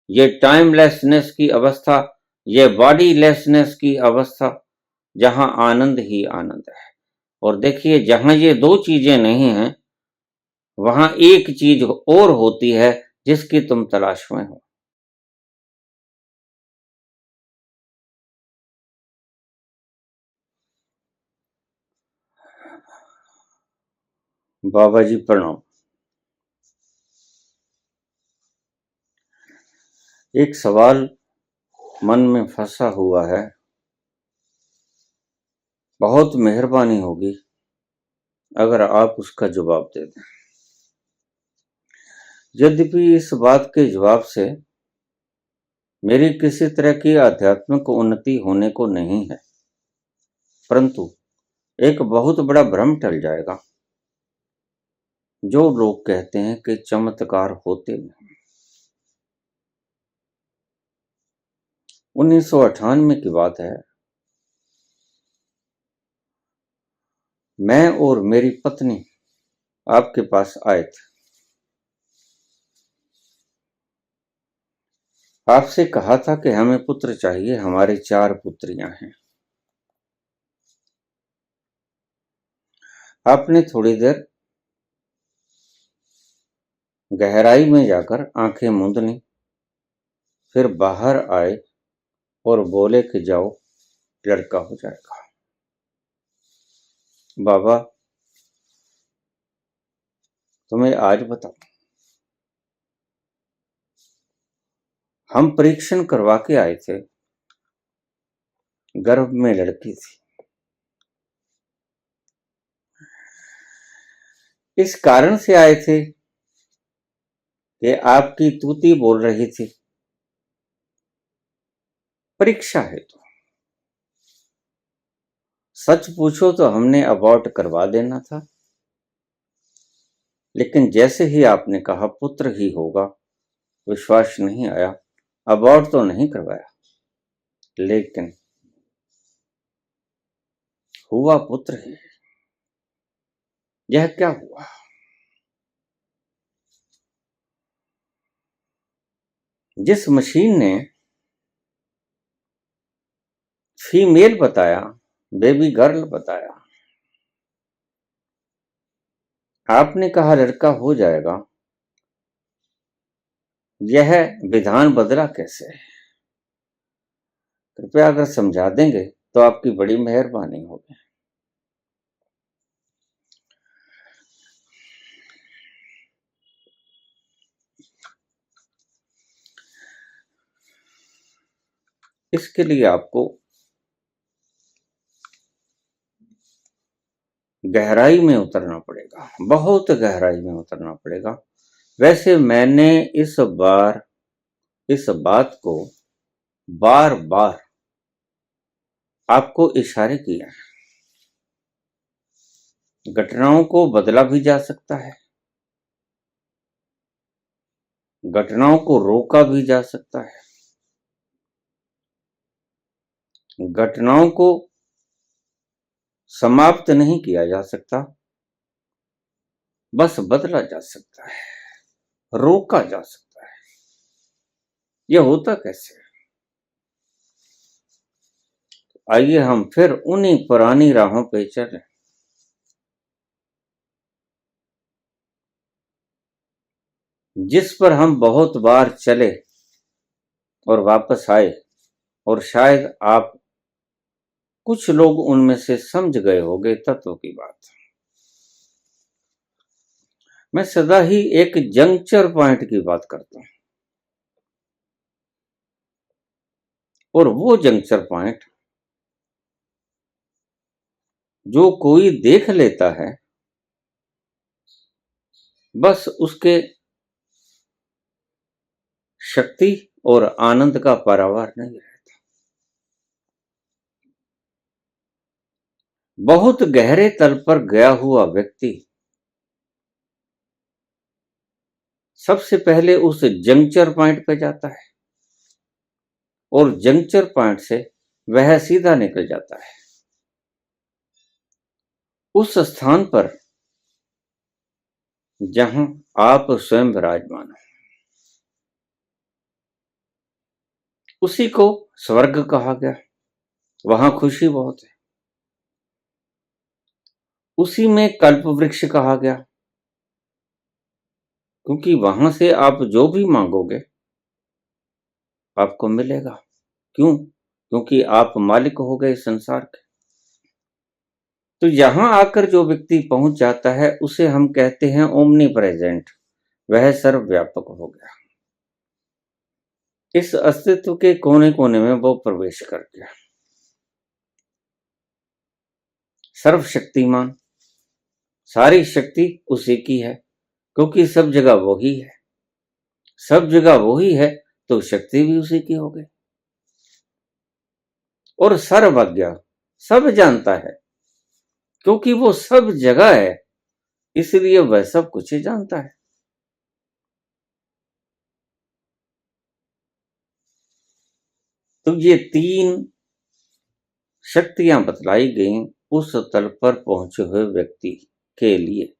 ये टाइमलेसनेस की अवस्था, ये बॉडीलेसनेस की अवस्था, जहां आनंद ही आनंद है। और देखिए, जहां ये दो चीजें नहीं हैं, वहां एक चीज और होती है जिसकी तुम तलाश में हो। बाबा जी प्रणाम। एक सवाल मन में फंसा हुआ है, बहुत मेहरबानी होगी अगर आप उसका जवाब दे दें। यद्यपि इस बात के जवाब से मेरी किसी तरह की आध्यात्मिक उन्नति होने को नहीं है, परंतु एक बहुत बड़ा भ्रम टल जाएगा। जो लोग कहते हैं कि चमत्कार होते नहीं। 1998 की बात है, मैं और मेरी पत्नी आपके पास आए थे। आपसे कहा था कि हमें पुत्र चाहिए, हमारे 4 पुत्रियां हैं। आपने थोड़ी देर गहराई में जाकर आंखें मूंद ली, फिर बाहर आए और बोले कि जाओ, लड़का हो जाएगा। बाबा, तुम्हें आज बताओ, हम परीक्षण करवा के आए थे, गर्भ में लड़की थी। इस कारण से आए थे कि आपकी तूती बोल रही थी, परीक्षा है। तो सच पूछो तो हमने अबॉर्ट करवा देना था, लेकिन जैसे ही आपने कहा पुत्र ही होगा, विश्वास नहीं आया। अबॉर्ट तो नहीं करवाया, लेकिन हुआ पुत्र ही। यह क्या हुआ? जिस मशीन ने फीमेल बताया, बेबी गर्ल बताया, आपने कहा लड़का हो जाएगा, यह विधान बदला कैसे? कृपया अगर समझा देंगे तो आपकी बड़ी मेहरबानी होगी। इसके लिए आपको गहराई में उतरना पड़ेगा, बहुत गहराई में उतरना पड़ेगा। वैसे मैंने इस बात को बार बार आपको इशारे किया है। घटनाओं को बदला भी जा सकता है, घटनाओं को रोका भी जा सकता है, घटनाओं को समाप्त नहीं किया जा सकता, बस बदला जा सकता है, रोका जा सकता है। यह होता कैसे? आइए हम फिर उन्हीं पुरानी राहों पे चलें। जिस पर हम बहुत बार चले और वापस आए, और शायद आप कुछ लोग उनमें से समझ गए होंगे तत्व की बात। मैं सदा ही एक जंक्चर पॉइंट की बात करता हूं, और वो जंक्चर पॉइंट जो कोई देख लेता है, बस उसके शक्ति और आनंद का पारावार नहीं रहता। बहुत गहरे तल पर गया हुआ व्यक्ति सबसे पहले उस जंक्चर पॉइंट पर जाता है, और जंक्चर पॉइंट से वह सीधा निकल जाता है उस स्थान पर जहां आप स्वयं विराजमान हो। उसी को स्वर्ग कहा गया, वहां खुशी बहुत है। उसी में कल्प वृक्ष कहा गया, क्योंकि वहां से आप जो भी मांगोगे आपको मिलेगा। क्यों? क्योंकि आप मालिक हो गए संसार के। तो यहां आकर जो व्यक्ति पहुंच जाता है उसे हम कहते हैं ओमनी प्रेजेंट, वह सर्वव्यापक हो गया। इस अस्तित्व के कोने कोने में वो प्रवेश कर गया। सर्वशक्तिमान, सारी शक्ति उसी की है, क्योंकि सब जगह वही है। सब जगह वही है तो शक्ति भी उसी की हो गई। और सर्वज्ञ, सब जानता है, क्योंकि वो सब जगह है, इसलिए वह सब कुछ ही जानता है। तो ये तीन शक्तियां बतलाई गई उस तल पर पहुंचे हुए व्यक्ति के लिए।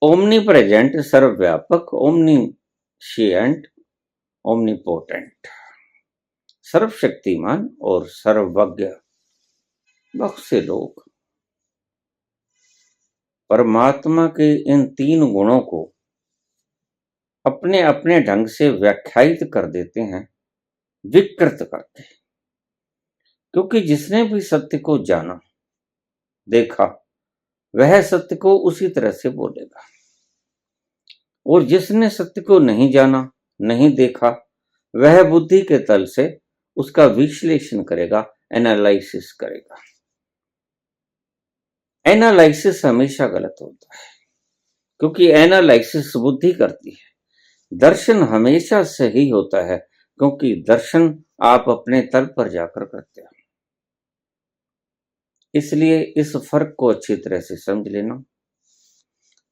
ओमनी प्रेजेंट, सर्वव्यापक, ओमनीशिएंट, ओमनीपोटेंट, सर्वशक्तिमान और सर्वज्ञ। बहुत से लोग परमात्मा के इन तीन गुणों को अपने अपने ढंग से व्याख्यायित कर देते हैं, विकृत करके। क्योंकि जिसने भी सत्य को जाना, देखा, वह सत्य को उसी तरह से बोलेगा। और जिसने सत्य को नहीं जाना, नहीं देखा, वह बुद्धि के तल से उसका विश्लेषण करेगा, एनालिसिस करेगा। एनालिसिस हमेशा गलत होता है, क्योंकि एनालिसिस बुद्धि करती है। दर्शन हमेशा सही होता है, क्योंकि दर्शन आप अपने तल पर जाकर करते हो। इसलिए इस फर्क को अच्छी तरह से समझ लेना।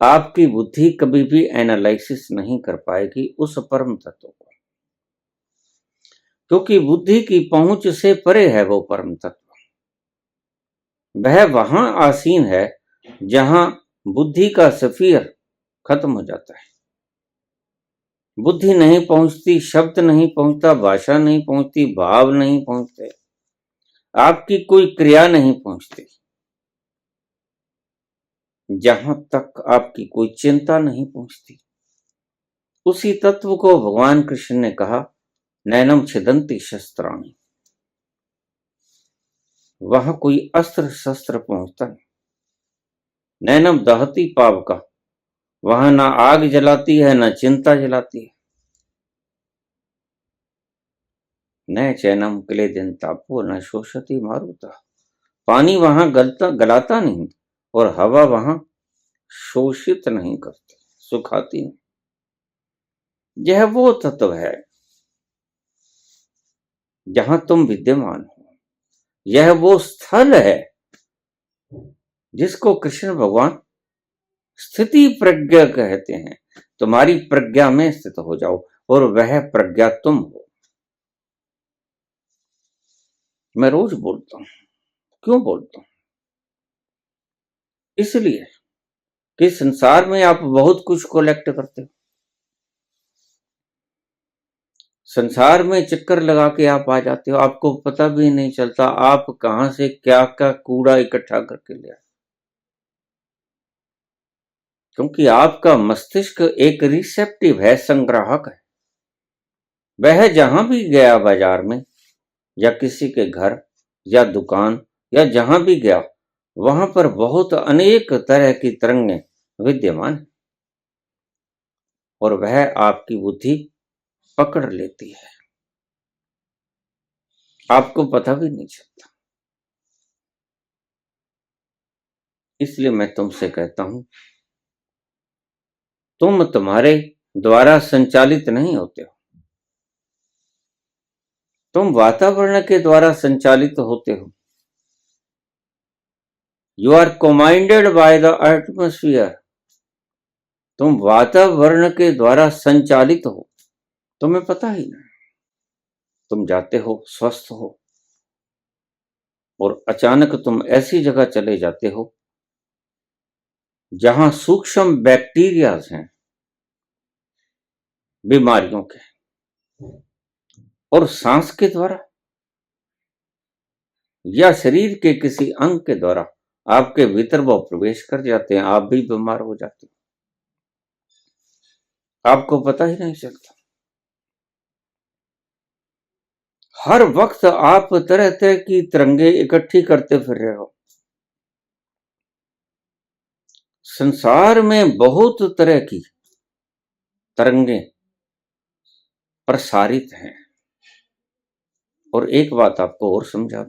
आपकी बुद्धि कभी भी एनालिसिस नहीं कर पाएगी उस परम तत्व को, क्योंकि बुद्धि की पहुंच से परे है वो परम तत्व। वह वहां आसीन है जहां बुद्धि का स्फीयर खत्म हो जाता है। बुद्धि नहीं पहुंचती, शब्द नहीं पहुंचता, भाषा नहीं पहुंचती, भाव नहीं पहुंचते, आपकी कोई क्रिया नहीं पहुंचती, जहां तक आपकी कोई चिंता नहीं पहुंचती। उसी तत्व को भगवान कृष्ण ने कहा, नैनम छिदंती शस्त्राणि। वहां कोई अस्त्र शस्त्र पहुंचता नहीं। नैनम दहती पावका, वहां ना आग जलाती है, ना चिंता जलाती है। न चैनम क्लेदिन तापो न शोषति मारुता। पानी वहां गलाता नहीं और हवा वहां शोषित नहीं करती, सुखाती नहीं। यह वो तत्व है जहां तुम विद्यमान हो। यह वो स्थल है जिसको कृष्ण भगवान स्थिति प्रज्ञा कहते हैं। तुम्हारी प्रज्ञा में स्थित हो जाओ, और वह प्रज्ञा तुम हो। मैं रोज बोलता हूं। क्यों बोलता हूं? इसलिए कि संसार में आप बहुत कुछ कलेक्ट करते हो। संसार में चक्कर लगा के आप आ जाते हो, आपको पता भी नहीं चलता आप कहां से क्या क्या कूड़ा इकट्ठा करके ले आए। क्योंकि आपका मस्तिष्क एक रिसेप्टिव है, संग्राहक है। वह जहां भी गया, बाजार में या किसी के घर या दुकान या जहां भी गया, वहां पर बहुत अनेक तरह की तरंगें विद्यमान है, और वह आपकी बुद्धि पकड़ लेती है, आपको पता भी नहीं चलता। इसलिए मैं तुमसे कहता हूं, तुम तुम्हारे द्वारा संचालित नहीं होते हो, तुम वातावरण के द्वारा संचालित होते हो। You are commanded by the atmosphere. तुम वातावरण के द्वारा संचालित हो, तुम्हें पता ही नहीं। तुम जाते हो, स्वस्थ हो, और अचानक तुम ऐसी जगह चले जाते हो जहां सूक्ष्म बैक्टीरियाज हैं बीमारियों के, और सांस के द्वारा या शरीर के किसी अंग के द्वारा आपके भीतर वो प्रवेश कर जाते हैं, आप भी बीमार हो जाते हैं, आपको पता ही नहीं चलता। हर वक्त आप तरह तरह की तरंगे इकट्ठी करते फिर रहे हो। संसार में बहुत तरह की तरंगे प्रसारित हैं। और एक बात आपको और समझा,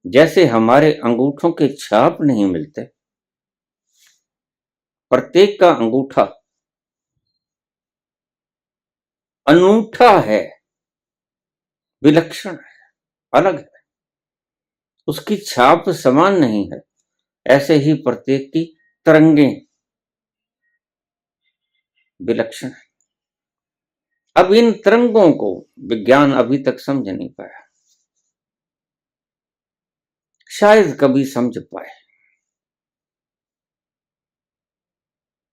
जैसे हमारे अंगूठों के छाप नहीं मिलते, प्रत्येक का अंगूठा अनूठा है, विलक्षण है, अलग है, उसकी छाप समान नहीं है। ऐसे ही प्रत्येक की तरंगे विलक्षण है। अब इन तरंगों को विज्ञान अभी तक समझ नहीं पाया, शायद कभी समझ पाए।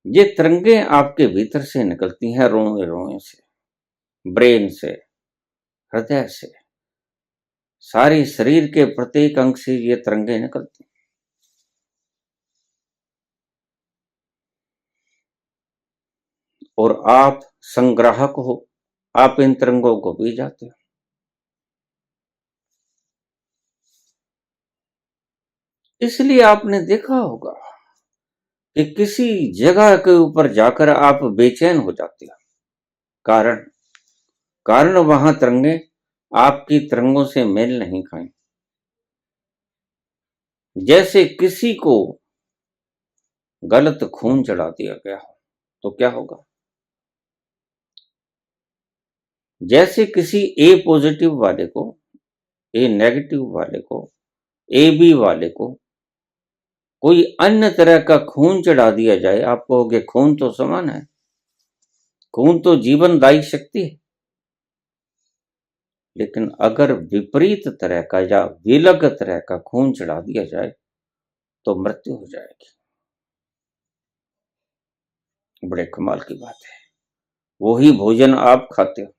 ये तरंगे आपके भीतर से निकलती हैं, रोए रोए से, ब्रेन से, हृदय से, सारे शरीर के प्रत्येक अंग से ये तरंगे निकलती हैं। और आप संग्राहक हो, आप इन तरंगों को पी जाते हो। इसलिए आपने देखा होगा कि किसी जगह के ऊपर जाकर आप बेचैन हो जाते हो। कारण वहां तरंगे आपकी तरंगों से मेल नहीं खाएं। जैसे किसी को गलत खून चढ़ा दिया गया हो तो क्या होगा? जैसे किसी ए पॉजिटिव वाले को, ए नेगेटिव वाले को, ए बी वाले को कोई अन्य तरह का खून चढ़ा दिया जाए, आप कहोगे खून तो समान है, खून तो जीवनदायी शक्ति है। लेकिन अगर विपरीत तरह का या विलग तरह का खून चढ़ा दिया जाए तो मृत्यु हो जाएगी। बड़े कमाल की बात है। वही भोजन आप खाते हो,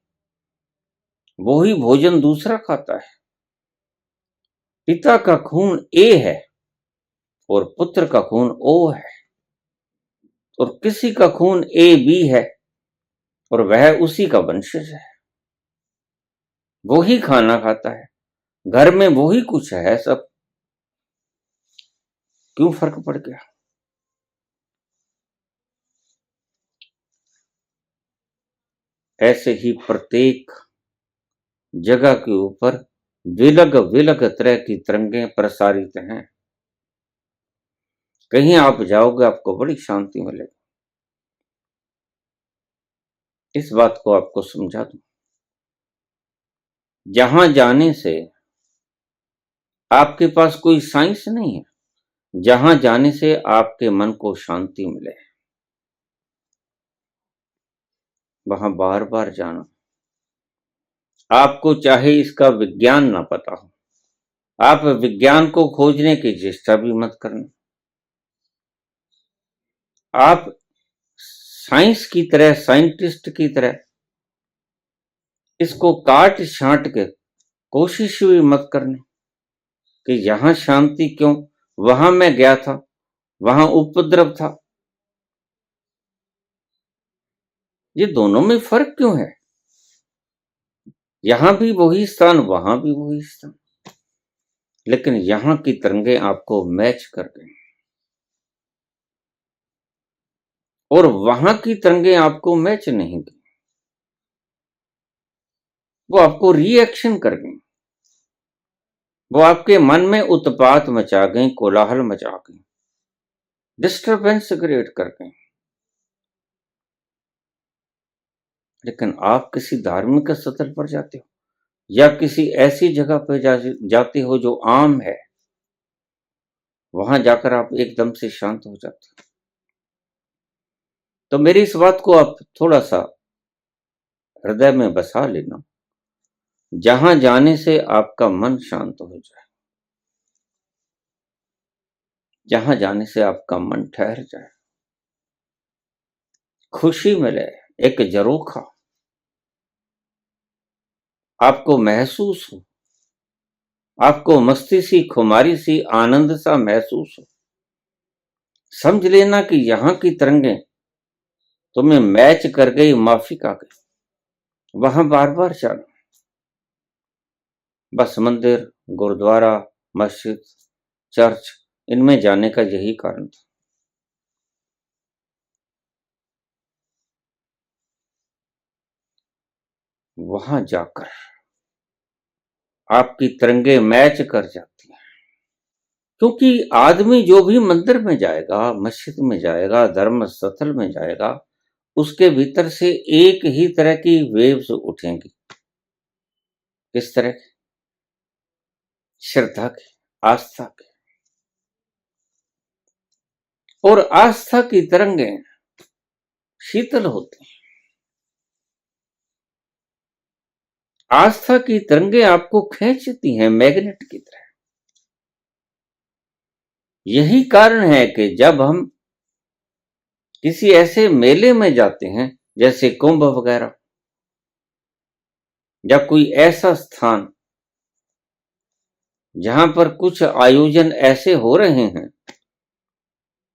वही भोजन दूसरा खाता है। पिता का खून ए है और पुत्र का खून ओ है, और किसी का खून ए बी है और वह उसी का वंशज है। वही खाना खाता है, घर में वही कुछ है, सब क्यों फर्क पड़ गया? ऐसे ही प्रत्येक जगह के ऊपर विलग विलग तरह की तरंगे प्रसारित हैं। कहीं आप जाओगे आपको बड़ी शांति मिलेगी। इस बात को आपको समझा दूं, जहां जाने से आपके पास कोई साइंस नहीं है, जहां जाने से आपके मन को शांति मिले, वहां बार बार जाना। आपको चाहे इसका विज्ञान ना पता हो, आप विज्ञान को खोजने की चेष्टा भी मत करना। आप साइंस की तरह, साइंटिस्ट की तरह इसको काट छांट के कोशिश भी मत करने कि यहां शांति क्यों, वहां मैं गया था, वहां उपद्रव था। ये दोनों में फर्क क्यों है? यहां भी वही स्थान, वहां भी वही स्थान, लेकिन यहां की तरंगे आपको मैच कर गई और वहां की तरंगे आपको मैच नहीं की, वो आपको रिएक्शन कर गई, वो आपके मन में उत्पात मचा गई, कोलाहल मचा गई, डिस्टरबेंस क्रिएट कर गई। लेकिन आप किसी धार्मिक स्थल पर जाते हो या किसी ऐसी जगह पर जाते हो जो आम है, वहां जाकर आप एकदम से शांत हो जाते हो। तो मेरी इस बात को आप थोड़ा सा हृदय में बसा लेना, जहां जाने से आपका मन शांत हो जाए, जहां जाने से आपका मन ठहर जाए, खुशी मिले, एक जरोखा, आपको महसूस हो, आपको मस्ती सी, खुमारी सी, आनंद सा महसूस हो, समझ लेना कि यहां की तरंगें तुम्हें मैच कर गई, माफिक आ गई। वहां बार बार जाना, बस मंदिर, गुरुद्वारा, मस्जिद, चर्च, इनमें जाने का यही कारण था। वहां जाकर आपकी तरंगे मैच कर जाती हैं, क्योंकि आदमी जो भी मंदिर में जाएगा, मस्जिद में जाएगा, धर्म स्थल में जाएगा, उसके भीतर से एक ही तरह की वेव्स उठेंगी। किस तरह की? श्रद्धा की, आस्था की। और आस्था की तरंगें शीतल होती हैं। आस्था की तरंगें आपको खींचती हैं मैग्नेट की तरह। यही कारण है कि जब हम किसी ऐसे मेले में जाते हैं, जैसे कुंभ वगैरह, या कोई ऐसा स्थान जहां पर कुछ आयोजन ऐसे हो रहे हैं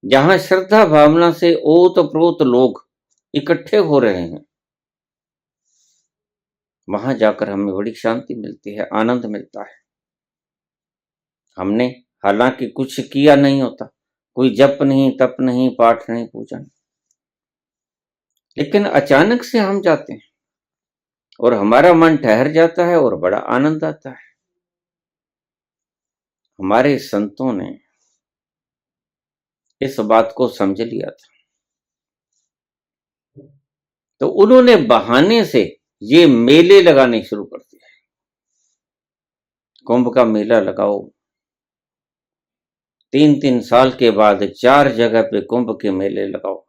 जहां श्रद्धा भावना से ओत प्रोत लोग इकट्ठे हो रहे हैं, वहां जाकर हमें बड़ी शांति मिलती है, आनंद मिलता है। हमने हालांकि कुछ किया नहीं होता, कोई जप नहीं, तप नहीं, पाठ नहीं, पूजा नहीं, लेकिन अचानक से हम जाते हैं और हमारा मन ठहर जाता है और बड़ा आनंद आता है। हमारे संतों ने इस बात को समझ लिया था, तो उन्होंने बहाने से ये मेले लगाने शुरू कर दिए। कुंभ का मेला लगाओ, 3-3 साल के बाद 4 जगह पे कुंभ के मेले लगाओ,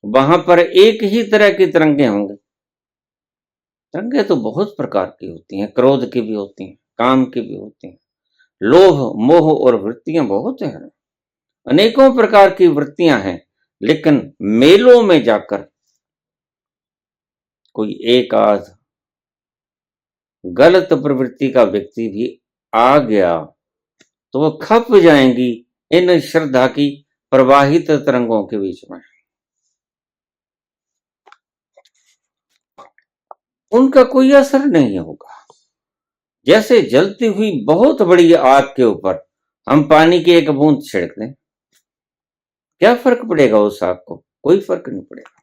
वहां पर एक ही तरह की तरंगे होंगे। तरंगे तो बहुत प्रकार की होती हैं, क्रोध की भी होती हैं, काम की भी होती हैं, लोभ, मोह और वृत्तियां बहुत हैं, अनेकों प्रकार की वृत्तियां हैं। लेकिन मेलों में जाकर कोई एक आध गलत प्रवृत्ति का व्यक्ति भी आ गया तो वो खप जाएंगी इन श्रद्धा की प्रवाहित तरंगों के बीच में। उनका कोई असर नहीं होगा। जैसे जलती हुई बहुत बड़ी आग के ऊपर हम पानी की एक बूंद छिड़क दें, क्या फर्क पड़ेगा उस आग को? कोई फर्क नहीं पड़ेगा।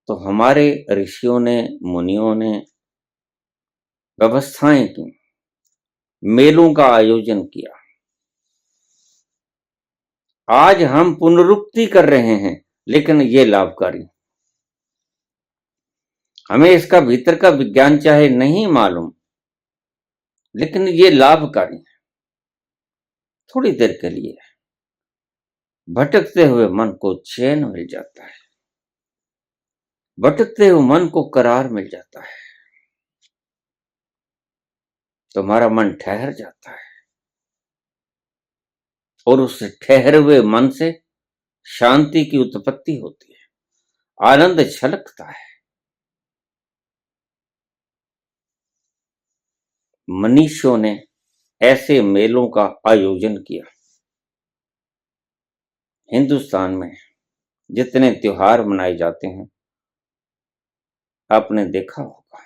तो हमारे ऋषियों ने, मुनियों ने व्यवस्थाएं की, मेलों का आयोजन किया। आज हम पुनरुक्ति कर रहे हैं, लेकिन ये लाभकारी। हमें इसका भीतर का विज्ञान चाहे नहीं मालूम, लेकिन ये लाभकारी है। थोड़ी देर के लिए भटकते हुए मन को चैन मिल जाता है, भटकते हुए मन को करार मिल जाता है, तुम्हारा मन ठहर जाता है और उस ठहरे हुए मन से शांति की उत्पत्ति होती है, आनंद छलकता है। मनीषियों ने ऐसे मेलों का आयोजन किया। हिंदुस्तान में जितने त्योहार मनाए जाते हैं, आपने देखा होगा,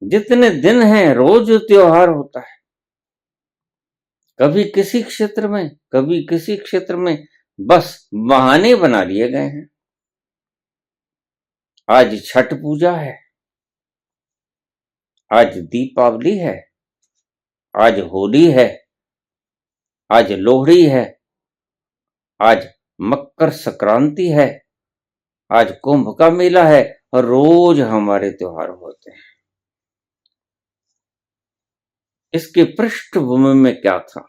जितने दिन हैं रोज त्योहार होता है। कभी किसी क्षेत्र में, कभी किसी क्षेत्र में, बस बहाने बना लिए गए हैं। आज छठ पूजा है, आज दीपावली है, आज होली है, आज लोहड़ी है, आज मकर संक्रांति है, आज कुंभ का मेला है, और रोज हमारे त्योहार होते हैं। इसकी पृष्ठभूमि में क्या था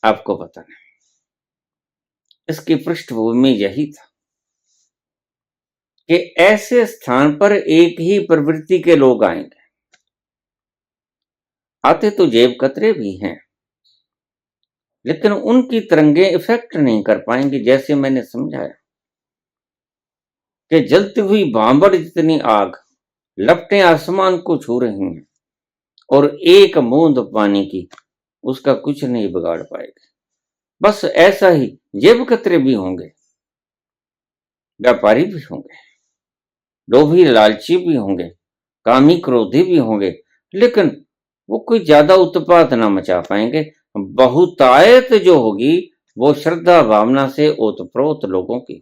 आपको पता नहीं। इसकी पृष्ठभूमि यही था कि ऐसे स्थान पर एक ही प्रवृत्ति के लोग आएंगे। आते तो जेब कतरे भी हैं, लेकिन उनकी तरंगे इफेक्ट नहीं कर पाएंगी। जैसे मैंने समझाया, कि जलती हुई भांबड़ जितनी आग लपटें आसमान को छू रही हैं और एक बूंद पानी की उसका कुछ नहीं बिगाड़ पाएगी। बस ऐसा ही जेब कतरे भी होंगे, व्यापारी भी होंगे, लोभी लालची भी होंगे, कामी क्रोधी भी होंगे, लेकिन वो कोई ज्यादा उत्पात ना मचा पाएंगे। बहुतायत जो होगी वो श्रद्धा भावना से ओतप्रोत लोगों की।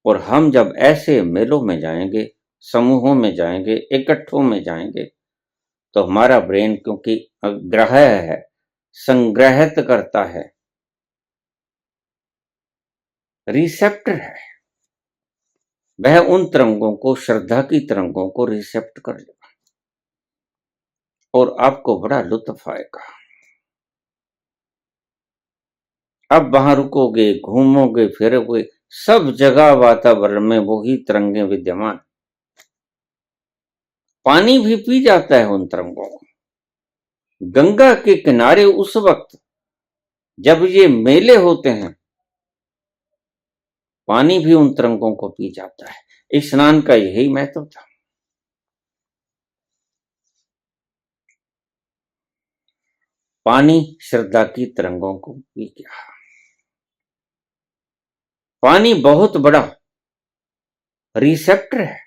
और हम जब ऐसे मेलों में जाएंगे, समूहों में जाएंगे, इकट्ठों में जाएंगे, तो हमारा ब्रेन क्योंकि ग्रह है, संग्रहित करता है, रिसेप्टर है, वह उन तरंगों को, श्रद्धा की तरंगों को रिसेप्ट कर लेगा और आपको बड़ा लुत्फ आएगा। अब वहां रुकोगे, घूमोगे, फिरोगे, सब जगह वातावरण में वही तरंगें विद्यमान। पानी भी पी जाता है उन तरंगों को। गंगा के किनारे उस वक्त जब ये मेले होते हैं, पानी भी उन तरंगों को पी जाता है। इस स्नान का यही महत्व था। पानी श्रद्धा की तरंगों को पी गया। पानी बहुत बड़ा रिसेप्टर है।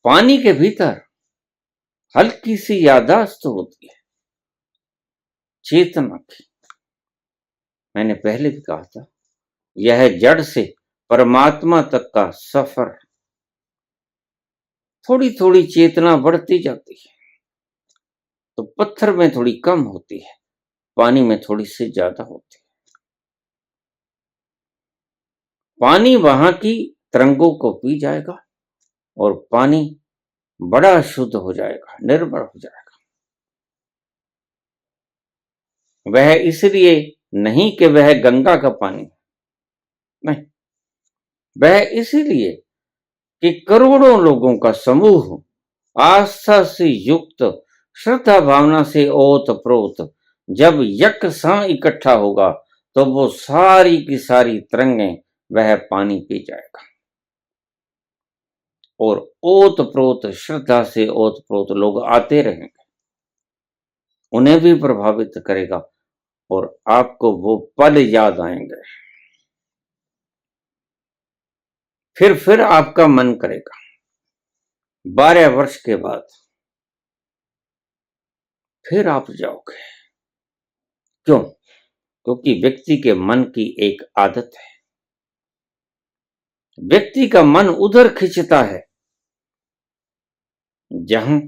पानी के भीतर हल्की सी याददाश्त होती है चेतना की। मैंने पहले भी कहा था, यह जड़ से परमात्मा तक का सफर। थोड़ी थोड़ी चेतना बढ़ती जाती है, तो पत्थर में थोड़ी कम होती है, पानी में थोड़ी सी ज्यादा होती है। पानी वहां की तरंगों को पी जाएगा और पानी बड़ा शुद्ध हो जाएगा, निर्मल हो जाएगा। वह इसलिए नहीं कि वह गंगा का पानी, नहीं, वह इसीलिए कि करोड़ों लोगों का समूह आस्था से युक्त, श्रद्धा भावना से ओत प्रोत जब यकसां इकट्ठा होगा तो वो सारी की सारी तरंगें वह पानी पी जाएगा और ओत प्रोत श्रद्धा से ओत प्रोत लोग आते रहेंगे, उन्हें भी प्रभावित करेगा और आपको वो पल याद आएंगे। फिर आपका मन करेगा 12 वर्ष के बाद फिर आप जाओगे। क्यों? क्योंकि व्यक्ति के मन की एक आदत है। व्यक्ति का मन उधर खिंचता है जहां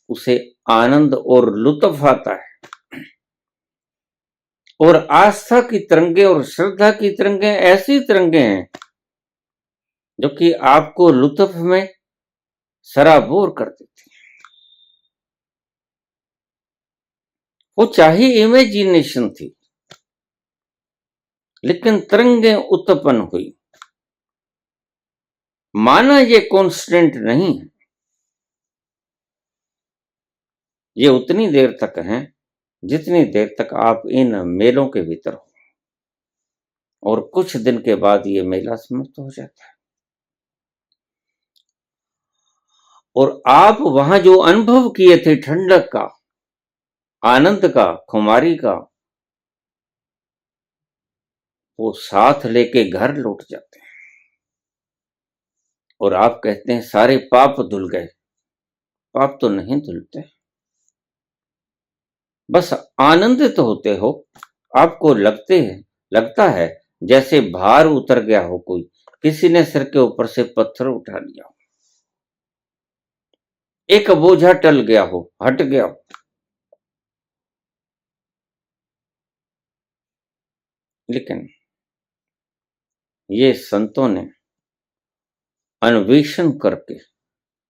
उसे आनंद और लुत्फ आता है। और आस्था की तरंगे और श्रद्धा की तरंगे ऐसी तरंगे हैं जो कि आपको लुत्फ में सराबोर कर देती है। वो चाहे इमेजिनेशन थी, लेकिन तरंगे उत्पन्न हुई। माना ये कांस्टेंट नहीं है, ये उतनी देर तक है जितनी देर तक आप इन मेलों के भीतर हो, और कुछ दिन के बाद ये मेला समाप्त हो जाता है और आप वहां जो अनुभव किए थे ठंडक का, आनंद का, खुमारी का, वो साथ लेके घर लौट जाते हैं और आप कहते हैं सारे पाप धुल गए। पाप तो नहीं धुलते, बस आनंदित होते हो। आपको लगता है जैसे भार उतर गया हो, कोई किसी ने सिर के ऊपर से पत्थर उठा लिया हो, एक बोझा टल गया हो, हट गया हो। लेकिन ये संतों ने अन्वेषण करके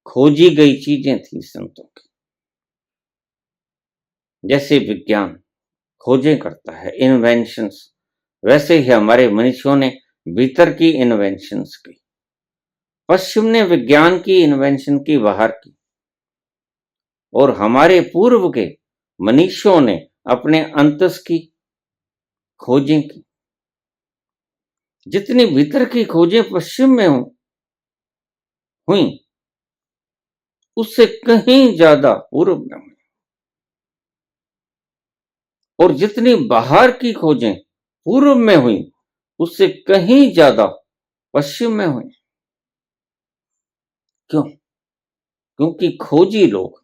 खोजी गई चीजें थी संतों की। जैसे विज्ञान खोजें करता है, इन्वेंशंस, वैसे ही हमारे मनुष्यों ने भीतर की इन्वेंशंस की। पश्चिम ने विज्ञान की इन्वेंशन की बाहर की, और हमारे पूर्व के मनुष्यों ने अपने अंतस की खोजें की। जितनी भीतर की खोजें पश्चिम में हुई, उससे कहीं ज्यादा पूर्व में हुई, और जितनी बाहर की खोजें पूर्व में हुई, उससे कहीं ज्यादा पश्चिम में हुई। क्यों? क्योंकि खोजी लोग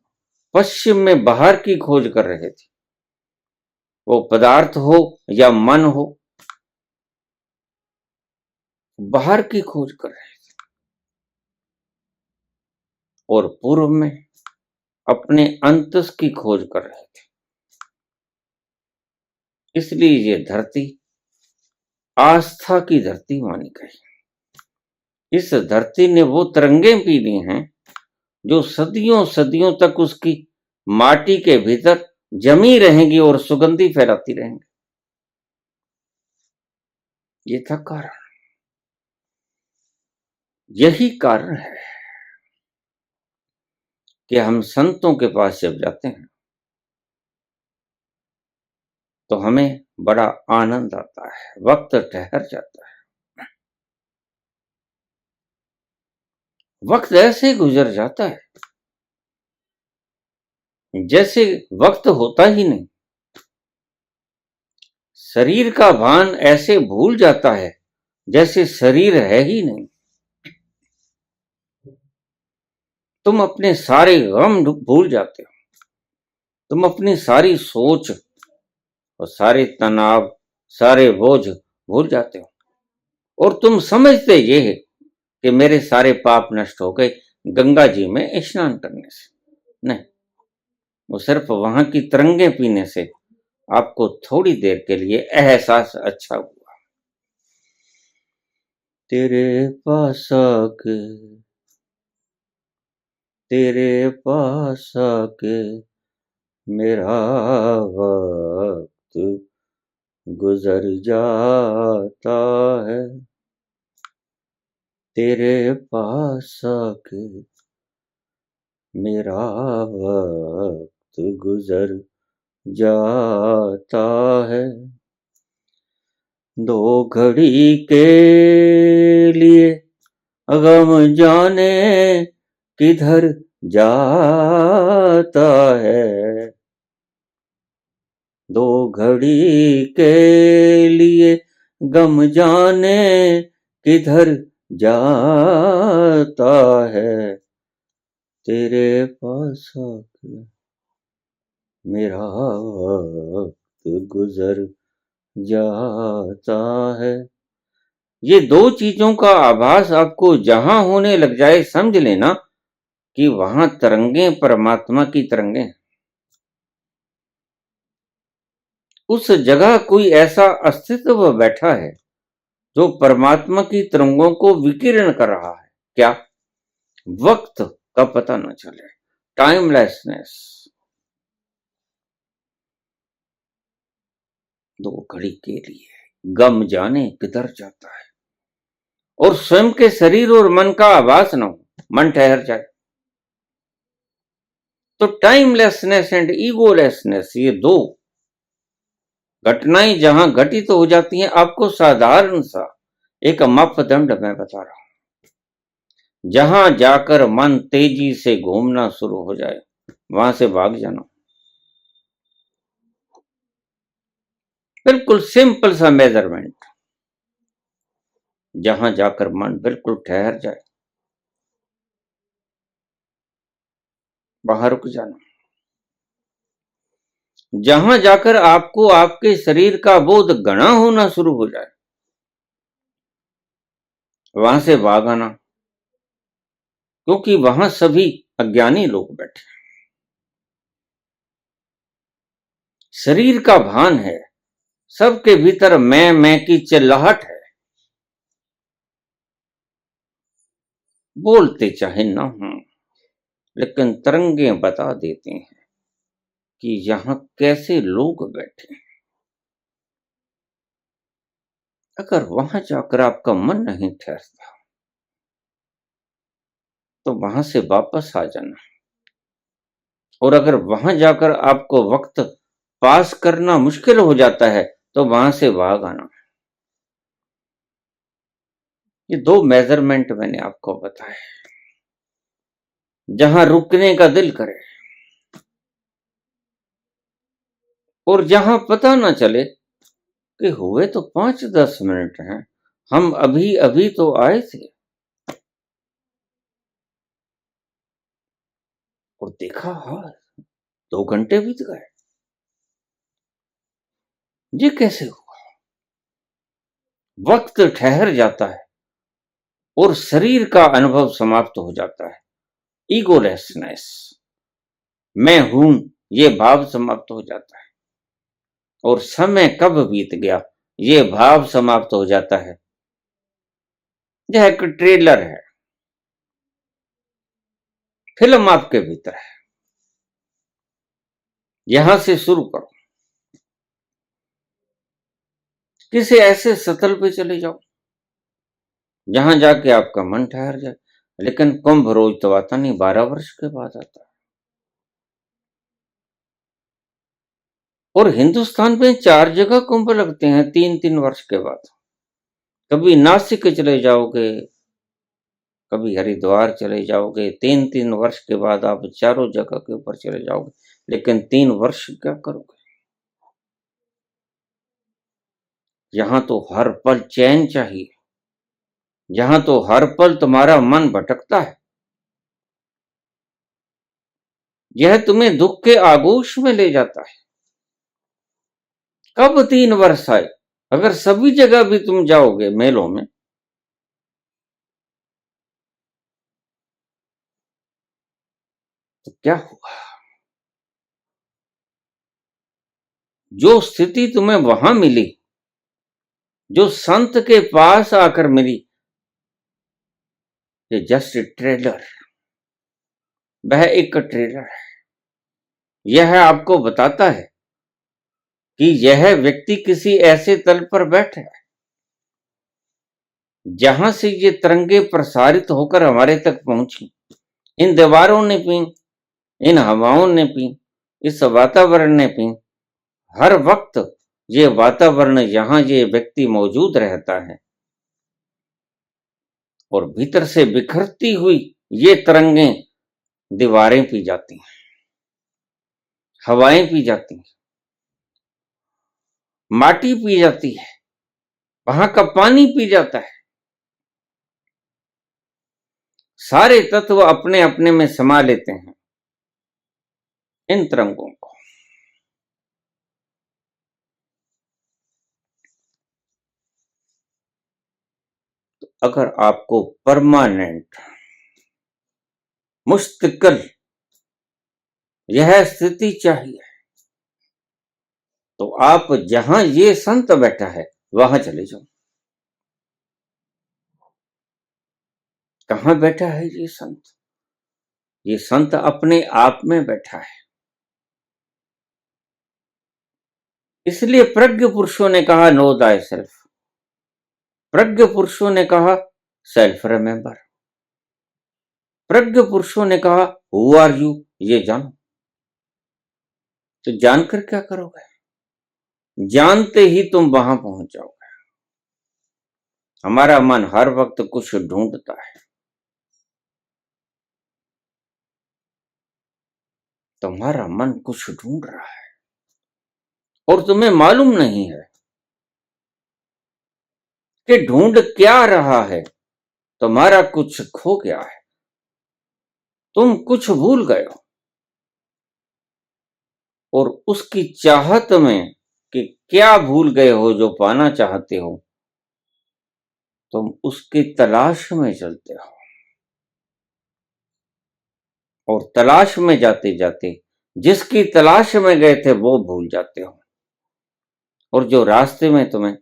पश्चिम में बाहर की खोज कर रहे थे, वो पदार्थ हो या मन हो, बाहर की खोज कर रहे थे, और पूर्व में अपने अंतस की खोज कर रहे थे। इसलिए ये धरती आस्था की धरती मानी गई। इस धरती ने वो तरंगे पी ली हैं जो सदियों सदियों तक उसकी माटी के भीतर जमी रहेंगी और सुगंधी फैलाती रहेंगी। ये था कारण। यही कारण है कि हम संतों के पास जब जाते हैं तो हमें बड़ा आनंद आता है, वक्त ठहर जाता है, वक्त ऐसे गुजर जाता है जैसे वक्त होता ही नहीं। शरीर का भान ऐसे भूल जाता है जैसे शरीर है ही नहीं। तुम अपने सारे गम भूल जाते हो, तुम अपनी सारी सोच और सारे तनाव, सारे बोझ भूल जाते हो, और तुम समझते ये है कि मेरे सारे पाप नष्ट हो गए गंगा जी में स्नान करने से। नहीं, वो सिर्फ वहां की तरंगे पीने से आपको थोड़ी देर के लिए एहसास अच्छा हुआ। तेरे पास आके, तेरे पास आके मेरा वक्त गुजर जाता है, तेरे पास आके मेरा वक्त गुजर जाता है। दो घड़ी के लिए गम जाने किधर जाता है, दो घड़ी के लिए गम जाने किधर जाता है, तेरे पास आके मेरा वक्त गुजर जाता है। ये दो चीजों का आभास आपको जहां होने लग जाए, समझ लेना कि वहां तरंगे परमात्मा की तरंगे। उस जगह कोई ऐसा अस्तित्व बैठा है जो परमात्मा की तरंगों को विकीर्ण कर रहा है। क्या? वक्त का पता न चले, टाइमलेसनेस। दो घड़ी के लिए गम जाने किधर जाता है, और स्वयं के शरीर और मन का आभास न हो, मन ठहर जाए। तो टाइमलेसनेस एंड ईगोलेसनेस, ये दो घटनाएं जहां घटित हो जाती हैं, आपको साधारण सा एक मापदंड मैं बता रहा हूं। जहां जाकर मन तेजी से घूमना शुरू हो जाए, वहां से भाग जाना। बिल्कुल सिंपल सा मेजरमेंट। जहां जाकर मन बिल्कुल ठहर जाए, वहां रुक जाना। जहां जाकर आपको आपके शरीर का बोध घना होना शुरू हो जाए, वहां से भाग आना, क्योंकि वहां सभी अज्ञानी लोग बैठे। शरीर का भान है, सबके भीतर मैं की चिल्लाहट है। बोलते चाहे ना हो, लेकिन तरंगे बता देते हैं कि यहां कैसे लोग बैठे। अगर वहां जाकर आपका मन नहीं ठहरता तो वहां से वापस आ जाना, और अगर वहां जाकर आपको वक्त पास करना मुश्किल हो जाता है तो वहां से भाग आना। ये 2 मेजरमेंट मैंने आपको बताए, जहां रुकने का दिल करे और जहां पता ना चले कि हुए तो 5-10 मिनट हैं, हम अभी अभी तो आए थे और देखा हाँ 2 घंटे बीत गए। ये कैसे हुआ? वक्त ठहर जाता है और शरीर का अनुभव समाप्त हो जाता है। ईगोलेसनेस, मैं हूं, ये भाव समाप्त हो जाता है और समय कब बीत गया ये भाव समाप्त हो जाता है। यह एक ट्रेलर है, फिल्म आपके भीतर है। यहां से शुरू करो, किसी ऐसे सतल पे चले जाओ जहां जाके आपका मन ठहर जाए। लेकिन कुंभ रोज तो आता नहीं, 12 वर्ष के बाद आता है। और हिंदुस्तान में 4 जगह कुंभ लगते हैं 3-3 वर्ष के बाद। कभी नासिक चले जाओगे, कभी हरिद्वार चले जाओगे, 3-3 वर्ष के बाद आप चारों जगह के ऊपर चले जाओगे। लेकिन 3 वर्ष क्या करोगे? यहां तो हर पल चैन चाहिए, यहां तो हर पल तुम्हारा मन भटकता है। यह तुम्हें दुख के आगोश में ले जाता है। कब 3 वर्ष आए? अगर सभी जगह भी तुम जाओगे मेलों में, तो क्या हुआ? जो स्थिति तुम्हें वहां मिली, जो संत के पास आकर मिली, ये जस्ट ट्रेलर, वह एक ट्रेलर है। यह आपको बताता है कि यह व्यक्ति किसी ऐसे तल पर बैठा है जहां से ये तरंगे प्रसारित होकर हमारे तक पहुंची। इन दीवारों ने पी, इन हवाओं ने पी, इस वातावरण ने पी। हर वक्त ये वातावरण, यहां ये व्यक्ति मौजूद रहता है और भीतर से बिखरती हुई ये तरंगे दीवारें पी जाती हैं, हवाएं पी जाती हैं, माटी पी जाती है, वहां का पानी पी जाता है। सारे तत्व अपने अपने में समा लेते हैं इन तरंगों को। तो अगर आपको परमानेंट मुस्तकिल यह स्थिति चाहिए, तो आप जहां ये संत बैठा है वहां चले जाओ। कहां बैठा है ये संत? ये संत अपने आप में बैठा है। इसलिए प्रज्ञ पुरुषों ने कहा नो दाई सेल्फ। प्रज्ञ पुरुषों ने कहा सेल्फ रिमेंबर। प्रज्ञ पुरुषों ने कहा हु आर यू, ये जानो। तो जानकर क्या करोगे? जानते ही तुम वहां पहुंच जाओगे। हमारा मन हर वक्त कुछ ढूंढता है। तुम्हारा मन कुछ ढूंढ रहा है और तुम्हें मालूम नहीं है कि ढूंढ क्या रहा है। तुम्हारा कुछ खो गया है, तुम कुछ भूल गए हो और उसकी चाहत में कि क्या भूल गए हो जो पाना चाहते हो, तुम उसकी तलाश में चलते हो और तलाश में जाते जाते जिसकी तलाश में गए थे वो भूल जाते हो। और जो रास्ते में तुम्हें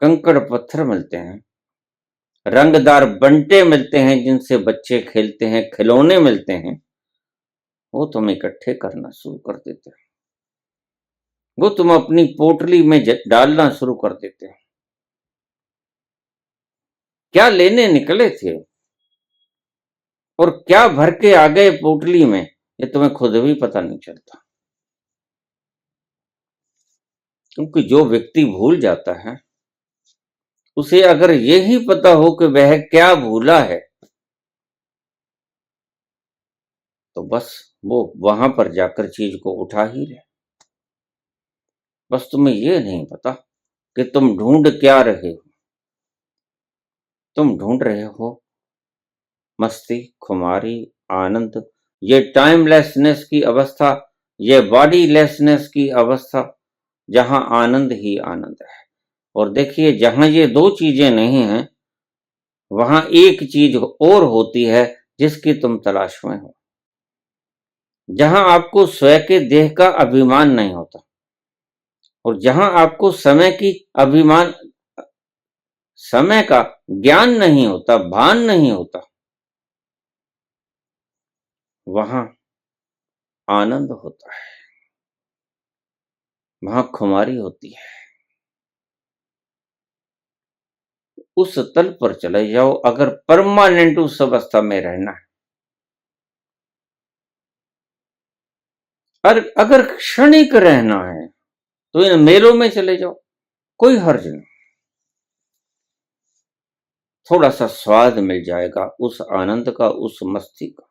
कंकड़ पत्थर मिलते हैं, रंगदार बंटे मिलते हैं जिनसे बच्चे खेलते हैं, खिलौने मिलते हैं, वो तुम इकट्ठे करना शुरू कर देते हो। वो तुम अपनी पोटली में डालना शुरू कर देते हो। क्या लेने निकले थे और क्या भर के आ गए पोटली में, ये तुम्हें खुद भी पता नहीं चलता। क्योंकि जो व्यक्ति भूल जाता है उसे अगर यही पता हो कि वह क्या भूला है, तो बस वो वहां पर जाकर चीज को उठा ही ले। बस तुम्हें ये नहीं पता कि तुम ढूंढ क्या रहे हो। तुम ढूंढ रहे हो मस्ती, खुमारी, आनंद, ये टाइमलेसनेस की अवस्था, ये बॉडीलेसनेस की अवस्था, जहां आनंद ही आनंद है। और देखिए, जहां ये दो चीजें नहीं हैं, वहां एक चीज और होती है जिसकी तुम तलाश में हो। जहां आपको स्वयं के देह का अभिमान नहीं होता, और जहां आपको समय का ज्ञान नहीं होता, भान नहीं होता, वहां आनंद होता है, वहां खुमारी होती है। उस तल पर चले जाओ अगर परमानेंट उस अवस्था में रहना है। और अगर क्षणिक रहना है तो इन मेलों में चले जाओ, कोई हर्ज नहीं। थोड़ा सा स्वाद मिल जाएगा उस आनंद का, उस मस्ती का,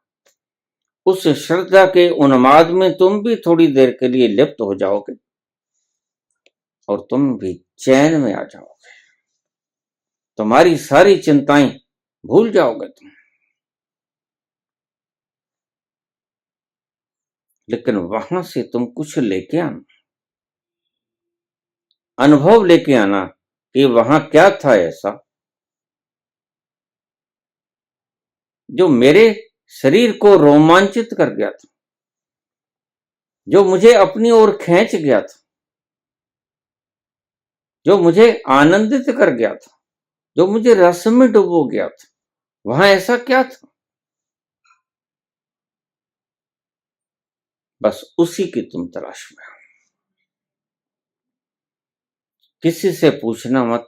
उस श्रद्धा के उन्माद में तुम भी थोड़ी देर के लिए लिप्त हो जाओगे और तुम भी चैन में आ जाओगे। तुम्हारी सारी चिंताएं भूल जाओगे तुम। लेकिन वहां से तुम कुछ लेके आना, अनुभव लेके आना कि वहां क्या था ऐसा जो मेरे शरीर को रोमांचित कर गया था, जो मुझे अपनी ओर खींच गया था, जो मुझे आनंदित कर गया था, जो मुझे रस में डुबो गया था। वहां ऐसा क्या था? बस उसी की तुम तलाश में हो। किसी से पूछना मत।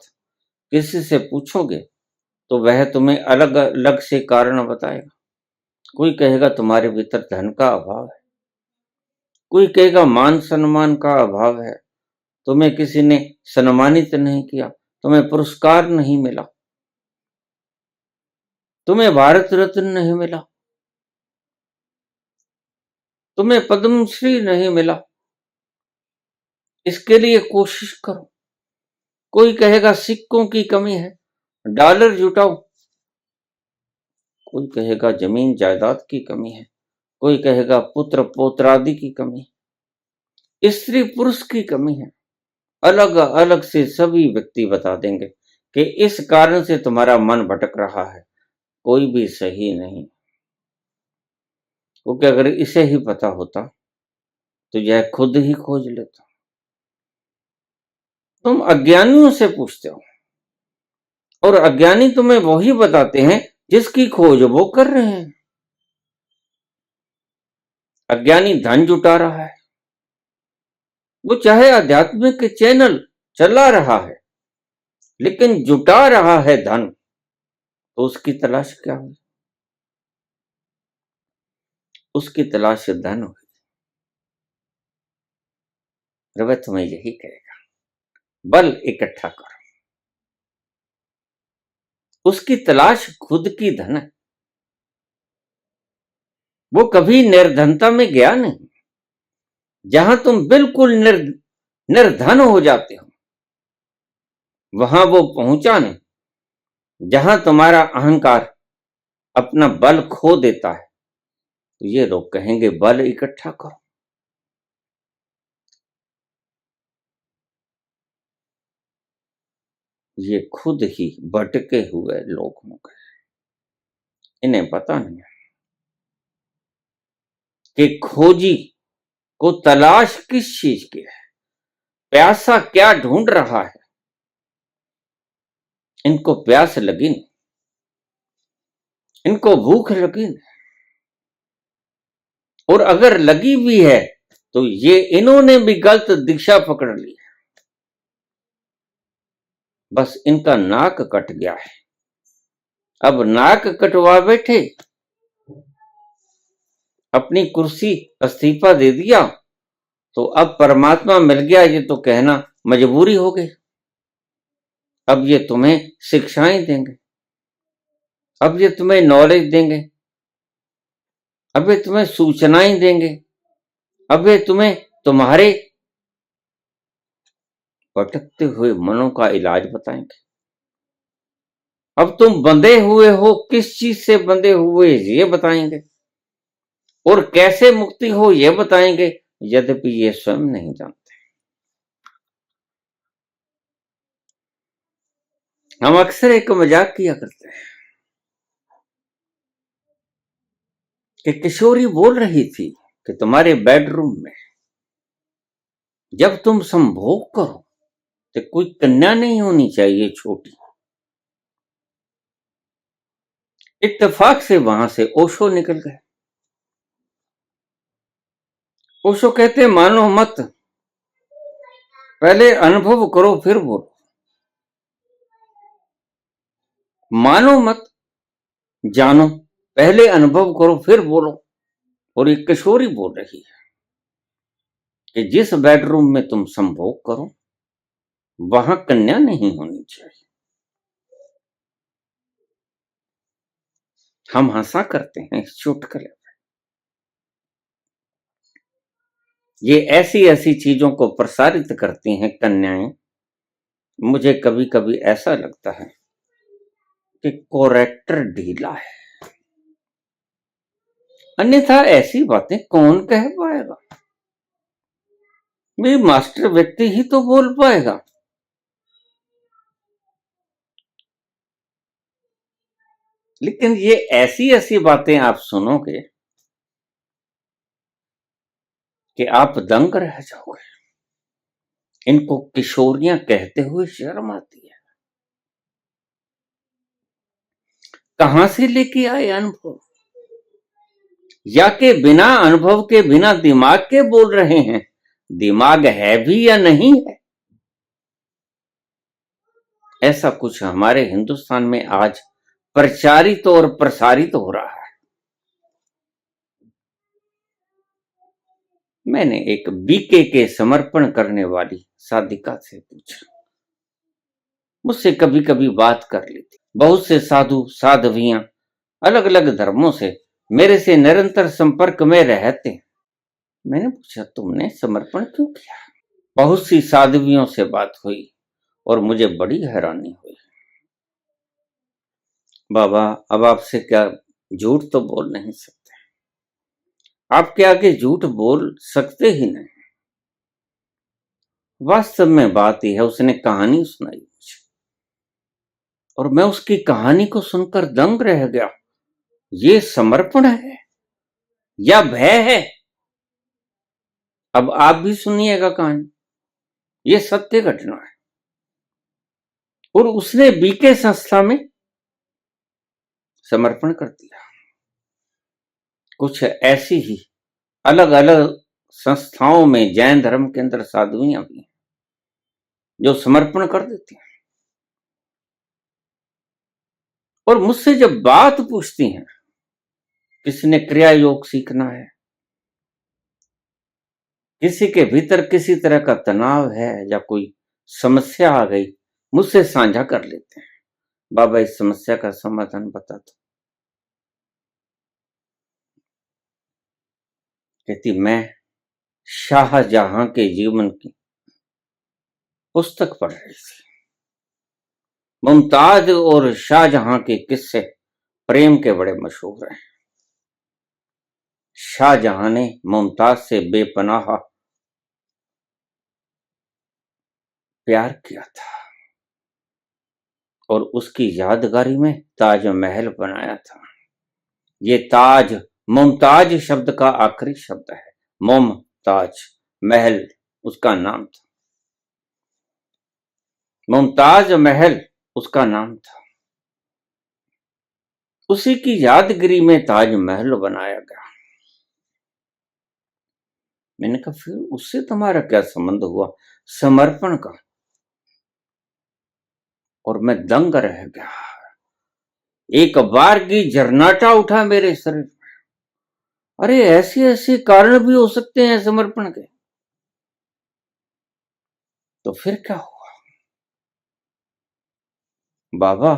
किसी से पूछोगे तो वह तुम्हें अलग अलग से कारण बताएगा। कोई कहेगा तुम्हारे भीतर धन का अभाव है, कोई कहेगा मान सम्मान का अभाव है, तुम्हें किसी ने सम्मानित नहीं किया, तुम्हें पुरस्कार नहीं मिला, तुम्हें भारत रत्न नहीं मिला, तुम्हें पद्मश्री नहीं मिला, इसके लिए कोशिश करो। कोई कहेगा सिक्कों की कमी है, डॉलर जुटाओ। कोई कहेगा जमीन जायदाद की कमी है, कोई कहेगा पुत्र पौत्रादि की कमी है, स्त्री पुरुष की कमी है। अलग अलग से सभी व्यक्ति बता देंगे कि इस कारण से तुम्हारा मन भटक रहा है। कोई भी सही नहीं, क्योंकि अगर इसे ही पता होता तो यह खुद ही खोज लेता। तुम अज्ञानियों से पूछते हो और अज्ञानी तुम्हें वही बताते हैं जिसकी खोज वो कर रहे हैं। अज्ञानी धन जुटा रहा है, वो चाहे आध्यात्मिक चैनल चला रहा है, लेकिन जुटा रहा है धन, तो उसकी तलाश क्या हुई? उसकी तलाश धन हुई। रवि तुम्हें यही कहेगा, बल इकट्ठा करो। उसकी तलाश खुद की धन है। वो कभी निर्धनता में गया नहीं। जहां तुम बिल्कुल निर्धन हो जाते हो, वहां वो पहुंचा नहीं। जहां तुम्हारा अहंकार अपना बल खो देता है, तो ये लोग कहेंगे बल इकट्ठा करो। ये खुद ही भटके हुए लोग होंगे। इन्हें पता नहीं है कि खोजी को तलाश किस चीज की है, प्यासा क्या ढूंढ रहा है। इनको प्यास लगी नहीं, इनको भूख लगी नहीं, और अगर लगी भी है तो ये इन्होंने भी गलत दिशा पकड़ ली है। बस इनका नाक कट गया है। अब नाक कटवा बैठे, अपनी कुर्सी इस्तीफा दे दिया, तो अब परमात्मा मिल गया ये तो कहना मजबूरी हो गई। अब ये तुम्हें शिक्षाएं देंगे, अब ये तुम्हें नॉलेज देंगे, अब ये तुम्हें सूचनाएं देंगे, अब ये तुम्हें तुम्हारे भटकते हुए मनों का इलाज बताएंगे। अब तुम बंधे हुए हो, किस चीज से बंधे हुए ये बताएंगे, और कैसे मुक्ति हो ये बताएंगे, यद्यपि ये स्वयं नहीं जानते। हम अक्सर एक मजाक किया करते हैं कि किशोरी बोल रही थी कि तुम्हारे बेडरूम में जब तुम संभोग करो तो कोई कन्या नहीं होनी चाहिए छोटी। इत्तेफाक से वहां से ओशो निकल गए। ओशो कहते मानो मत, पहले अनुभव करो फिर बोलो। मानो मत, जानो, पहले अनुभव करो फिर बोलो। और एक किशोरी बोल रही है कि जिस बेडरूम में तुम संभोग करो वहां कन्या नहीं होनी चाहिए। हम हंसा करते हैं इस चुटकुले पर। ये ऐसी ऐसी चीजों को प्रसारित करती हैं कन्याएं। मुझे कभी कभी ऐसा लगता है कि कोरेक्टर ढीला है, अन्यथा ऐसी बातें कौन कह पाएगा। ये मास्टर व्यक्ति ही तो बोल पाएगा। लेकिन ये ऐसी ऐसी बातें आप सुनोगे कि आप दंग रह जाओगे। इनको किशोरियां कहते हुए शर्म आती है। कहां से लेके आए अनुभव, या के बिना अनुभव के, बिना दिमाग के बोल रहे हैं। दिमाग है भी या नहीं है, ऐसा कुछ हमारे हिंदुस्तान में आज प्रचारित और प्रसारित हो रहा है। मैंने एक बीके के समर्पण करने वाली साधिका से पूछा, मुझसे कभी कभी बात कर लेती। बहुत से साधु साध्वियां अलग अलग धर्मों से मेरे से निरंतर संपर्क में रहते हैं। मैंने पूछा तुमने समर्पण क्यों किया। बहुत सी साध्वियों से बात हुई और मुझे बड़ी हैरानी हुई। बाबा अब आपसे क्या झूठ तो बोल नहीं सकते, आपके आगे झूठ बोल सकते ही नहीं। वास्तव में बात यह है, उसने कहानी सुनाई मुझे और मैं उसकी कहानी को सुनकर दंग रह गया। ये समर्पण है या भय है। अब आप भी सुनिएगा कहानी, ये सत्य घटना है। और उसने बीके संस्था में समर्पण कर दिया। कुछ ऐसी ही अलग अलग संस्थाओं में जैन धर्म के अंदर साधुइयां भी हैं जो समर्पण कर देती हैं। और मुझसे जब बात पूछती हैं, किसी ने क्रिया योग सीखना है, किसी के भीतर किसी तरह का तनाव है या कोई समस्या आ गई, मुझसे साझा कर लेते हैं, बाबा इस समस्या का समाधान बता दो। कहती मैं शाहजहां के जीवन की पुस्तक पढ़ रही थी। मुमताज और शाहजहां के किस्से प्रेम के बड़े मशहूर हैं। शाहजहां ने मुमताज से बेपनाह प्यार किया था और उसकी यादगारी में ताजमहल बनाया था। ये ताज, मुमताज शब्द का आखिरी शब्द है। मुमताज, महल उसका नाम था, मुमताज महल उसका नाम था। उसी की यादगिरी में ताजमहल बनाया गया। मैंने कहा फिर उससे तुम्हारा क्या संबंध हुआ समर्पण का। और मैं दंग रह गया। एक बार की झरनाटा उठा मेरे शरीर में। अरे ऐसे ऐसे कारण भी हो सकते हैं समर्पण के। तो फिर क्या हुआ। बाबा,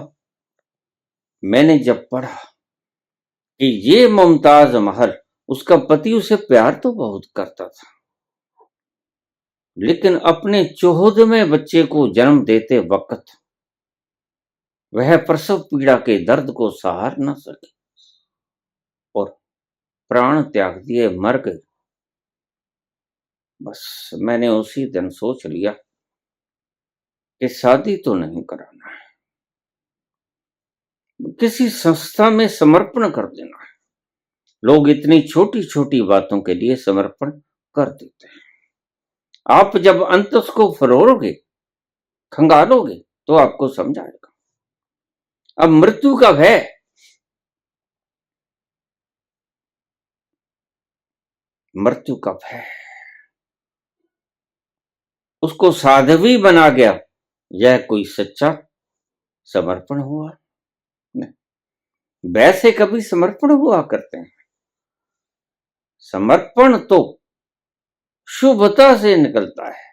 मैंने जब पढ़ा कि ये मुमताज महल, उसका पति उसे प्यार तो बहुत करता था, लेकिन अपने 14वें बच्चे को जन्म देते वक्त वह प्रसव पीड़ा के दर्द को सहार न सके और प्राण त्याग दिए, मर गए। बस मैंने उसी दिन सोच लिया कि शादी तो नहीं कराना है, किसी संस्था में समर्पण कर देना है। लोग इतनी छोटी छोटी बातों के लिए समर्पण कर देते हैं। आप जब अंत उसको फरोलोगे, खंगालोगे, तो आपको समझ आएगा। अब मृत्यु का भय, मृत्यु का भय उसको साध्वी बना गया। यह कोई सच्चा समर्पण हुआ? नहीं। वैसे कभी समर्पण हुआ करते हैं? समर्पण तो शुभता से निकलता है,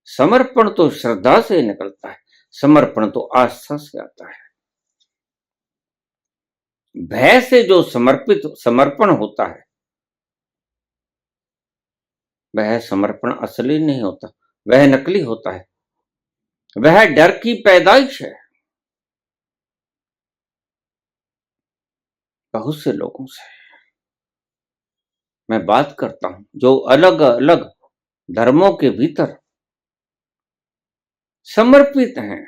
समर्पण तो श्रद्धा से निकलता है, समर्पण तो आस्था से आता है। भय से जो समर्पण होता है, वह समर्पण असली नहीं होता, वह नकली होता है, वह डर की पैदाइश है। बहुत से लोगों से मैं बात करता हूं जो अलग अलग धर्मों के भीतर समर्पित हैं,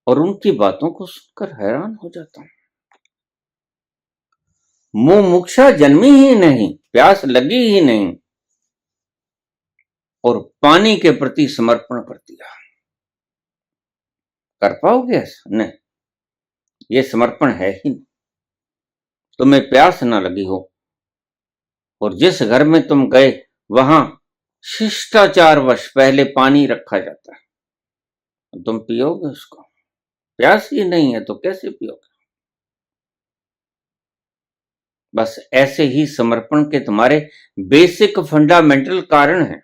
और उनकी बातों को सुनकर हैरान हो जाता हूं। मुमुक्षा जन्मी ही नहीं, प्यास लगी ही नहीं, और पानी के प्रति समर्पण कर दिया। कर पाओगे ऐसा? नहीं, ये समर्पण है ही नहीं। तुम्हें प्यास ना लगी हो और जिस घर में तुम गए वहां शिष्टाचारवश पहले पानी रखा जाता है, तुम पियोगे उसको? प्यास ही नहीं है तो कैसे पियोगे? बस ऐसे ही समर्पण के तुम्हारे बेसिक फंडामेंटल कारण हैं,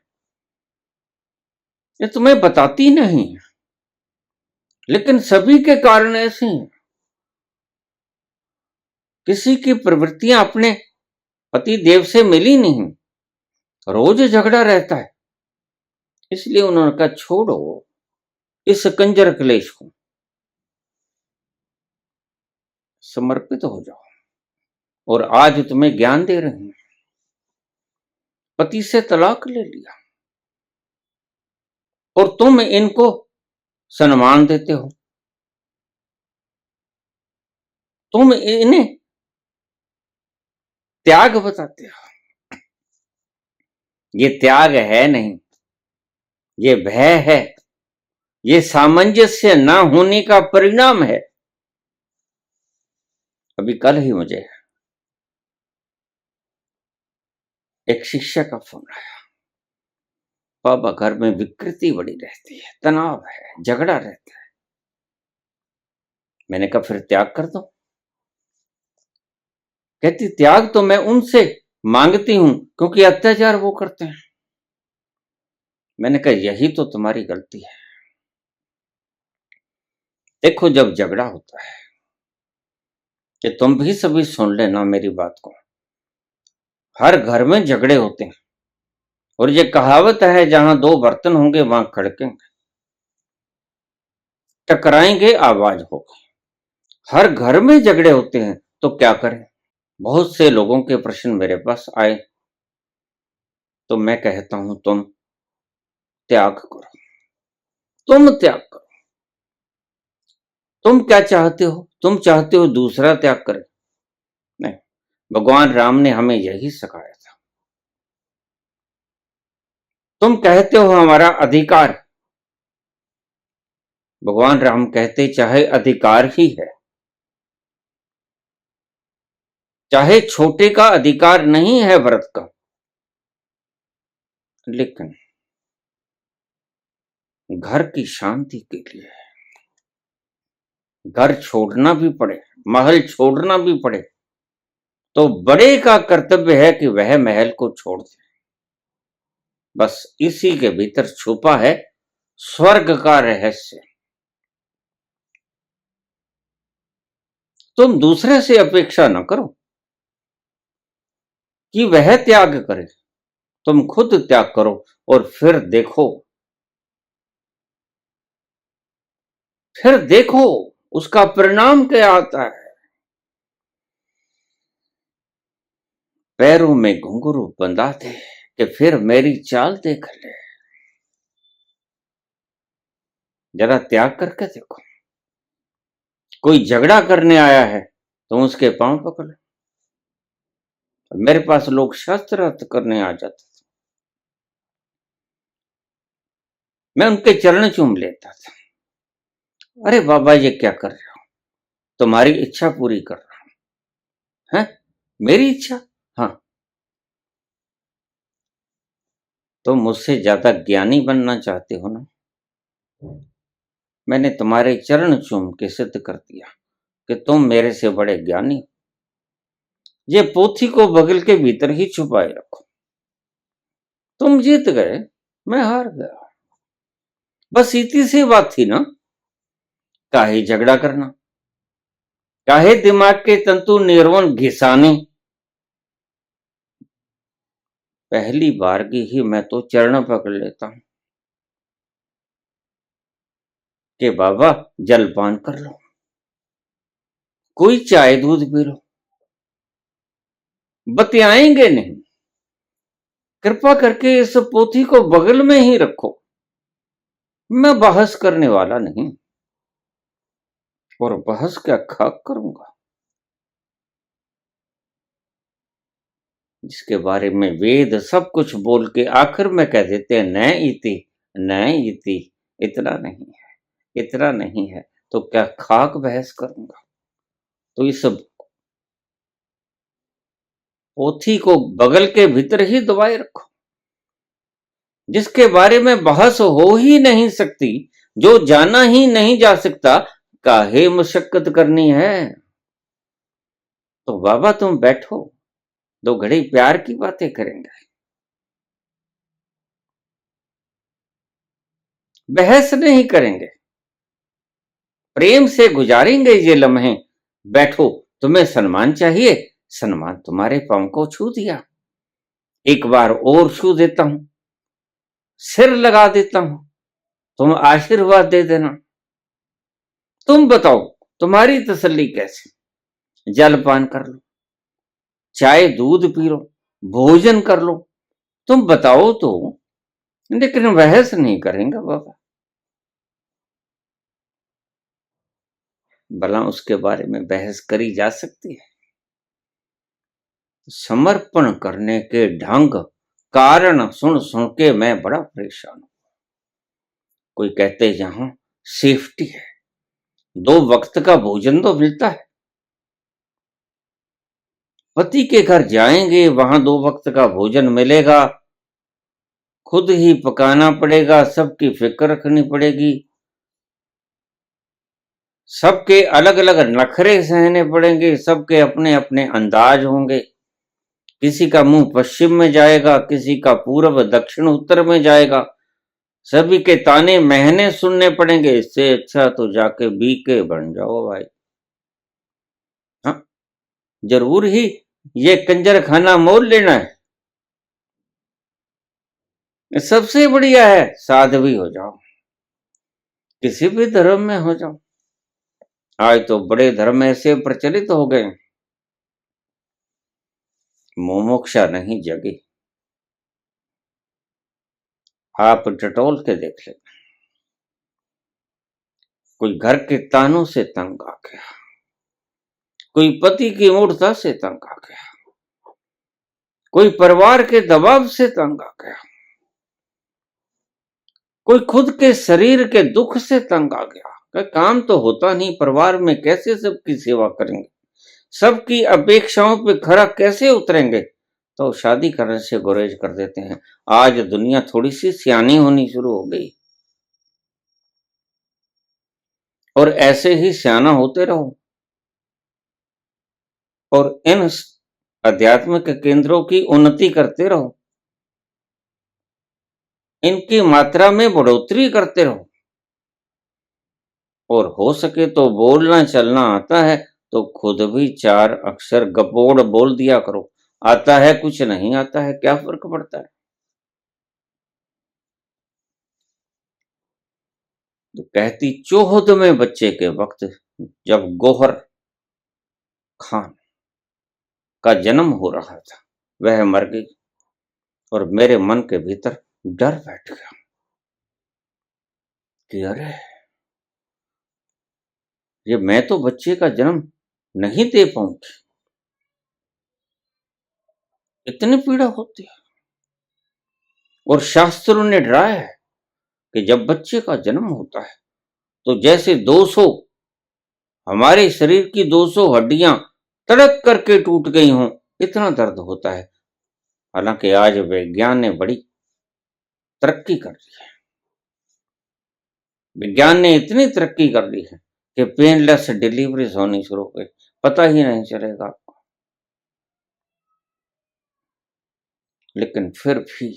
ये तुम्हें बताती नहीं, लेकिन सभी के कारण ऐसे हैं। किसी की प्रवृत्तियां अपने पति देव से मिली नहीं, रोज झगड़ा रहता है, इसलिए उन्होंने कहा छोड़ो इस कंजर क्लेश को, समर्पित हो जाओ। और आज तुम्हें ज्ञान दे रहे हैं, पति से तलाक ले लिया और तुम इनको सम्मान देते हो, तुम इन्हें त्याग बताते हो। ये त्याग है नहीं, ये भय है, ये सामंजस्य न होने का परिणाम है। अभी कल ही मुझे एक शिक्षक का फोन आया, बाबा घर में विकृति बड़ी रहती है, तनाव है, झगड़ा रहता है। मैंने कहा फिर त्याग कर दो। कहती त्याग तो मैं उनसे मांगती हूं क्योंकि अत्याचार वो करते हैं। मैंने कहा यही तो तुम्हारी गलती है। देखो जब झगड़ा होता है, कि तुम भी सभी सुन लेना मेरी बात को, हर घर में झगड़े होते हैं, और ये कहावत है जहां दो बर्तन होंगे वहां खड़केंगे, टकराएंगे, आवाज होगी। हर घर में झगड़े होते हैं, तो क्या करें? बहुत से लोगों के प्रश्न मेरे पास आए, तो मैं कहता हूं तुम त्याग करो, तुम त्याग करो। तुम क्या चाहते हो? तुम चाहते हो दूसरा त्याग करे? नहीं, भगवान राम ने हमें यही सिखाया था। तुम कहते हो हमारा अधिकार, भगवान राम कहते चाहे अधिकार ही है, चाहे छोटे का अधिकार नहीं है व्रत का, लेकिन घर की शांति के लिए घर छोड़ना भी पड़े, महल छोड़ना भी पड़े, तो बड़े का कर्तव्य है कि वह महल को छोड़ दे। बस इसी के भीतर छुपा है स्वर्ग का रहस्य। तुम दूसरे से अपेक्षा न करो कि वह त्याग करे, तुम खुद त्याग करो और फिर देखो उसका परिणाम क्या आता है। पैरों में घुंघरू बंधा दे कि फिर मेरी चाल देख ले। जरा त्याग करके देखो। कोई झगड़ा करने आया है तो उसके पांव पकड़ लो। मेरे पास लोग शस्त्र अर्थ करने आ जाते थे, मैं उनके चरण चूम लेता था। अरे बाबा ये क्या कर रहे हो? तुम्हारी इच्छा पूरी कर रहा हूं। है मेरी इच्छा? हाँ, तुम मुझसे ज्यादा ज्ञानी बनना चाहते हो ना? मैंने तुम्हारे चरण चूम के सिद्ध कर दिया कि तुम मेरे से बड़े ज्ञानी हो। ये पोथी को बगल के भीतर ही छुपाए रखो। तुम जीत गए, मैं हार गया। बस इतनी सी बात थी ना। काहे झगड़ा करना, काहे दिमाग के तंतु निर्वन घिसाने। पहली बार की ही मैं तो चरण पकड़ लेता हूं कि बाबा जलपान कर लो, कोई चाय दूध पी लो। बतियाएंगे नहीं। कृपा करके इस पोथी को बगल में ही रखो। मैं बहस करने वाला नहीं, और बहस क्या खाक करूंगा जिसके बारे में वेद सब कुछ बोल के आखिर में कह देते हैं न इति, न इति। इतना नहीं है, इतना नहीं है तो क्या खाक बहस करूंगा। तो इस पोथी को बगल के भीतर ही दबाए रखो। जिसके बारे में बहस हो ही नहीं सकती, जो जाना ही नहीं जा सकता, काहे मुशक्कत करनी है। तो बाबा तुम बैठो, दो घड़ी प्यार की बातें करेंगे। बहस नहीं करेंगे, प्रेम से गुजारेंगे ये लम्हे। बैठो, तुम्हें सम्मान चाहिए, सम्मान तुम्हारे पांव को छू दिया, एक बार और छू देता हूं, सिर लगा देता हूं, तुम आशीर्वाद दे देना। तुम बताओ तुम्हारी तसल्ली कैसे? जलपान कर लो, चाय दूध पी लो, भोजन कर लो, तुम बताओ तो। लेकिन बहस नहीं करेंगे बाबा। भला उसके बारे में बहस करी जा सकती है? समर्पण करने के ढंग कारण सुन सुन के मैं बड़ा परेशान हूं। कोई कहते यहां सेफ्टी है, दो वक्त का भोजन तो मिलता है। पति के घर जाएंगे, वहां दो वक्त का भोजन मिलेगा, खुद ही पकाना पड़ेगा, सबकी फिक्र रखनी पड़ेगी, सबके अलग अलग नखरे सहने पड़ेंगे, सबके अपने अपने अंदाज होंगे। किसी का मुंह पश्चिम में जाएगा, किसी का पूर्व दक्षिण उत्तर में जाएगा, सभी के ताने महने सुनने पड़ेंगे। इससे अच्छा तो जाके बीके बन जाओ भाई। हाँ, जरूर ही ये कंजर खाना मोल लेना है। सबसे बढ़िया है साध्वी हो जाओ, किसी भी धर्म में हो जाओ। आज तो बड़े धर्म ऐसे प्रचलित हो गए, मुमुक्षा नहीं जगी। आप टटोल के देख ले, कोई घर के तानों से तंग आ गया, कोई पति की मूर्ता से तंग आ गया, कोई परिवार के दबाव से तंग आ गया, कोई खुद के शरीर के दुख से तंग आ गया। काम तो होता नहीं, परिवार में कैसे सबकी सेवा करेंगे, सबकी अपेक्षाओं पे खरा कैसे उतरेंगे। तो शादी करने से गुरेज कर देते हैं। आज दुनिया थोड़ी सी सियानी होनी शुरू हो गई, और ऐसे ही सियाना होते रहो और इन आध्यात्मिक केंद्रों की उन्नति करते रहो। इनकी मात्रा में बढ़ोतरी करते रहो, और हो सके तो बोलना चलना आता है तो खुद भी 4 अक्षर गपोड़ बोल दिया करो। आता है कुछ, नहीं आता है क्या फर्क पड़ता है। तो कहती 14वें बच्चे के वक्त जब गौहर खान का जन्म हो रहा था, वह मर गई और मेरे मन के भीतर डर बैठ गया कि अरे, ये मैं तो बच्चे का जन्म नहीं दे पाऊंगी, इतनी पीड़ा होती है। और शास्त्रों ने डराया है कि जब बच्चे का जन्म होता है तो जैसे 200 हमारे शरीर की 200 हड्डियां तड़क करके टूट गई हों, इतना दर्द होता है। हालांकि आज विज्ञान ने बड़ी तरक्की कर ली है, विज्ञान ने इतनी तरक्की कर ली है कि पेनलेस डिलीवरीज होनी शुरू हो गई, पता ही नहीं चलेगा आपको। लेकिन फिर भी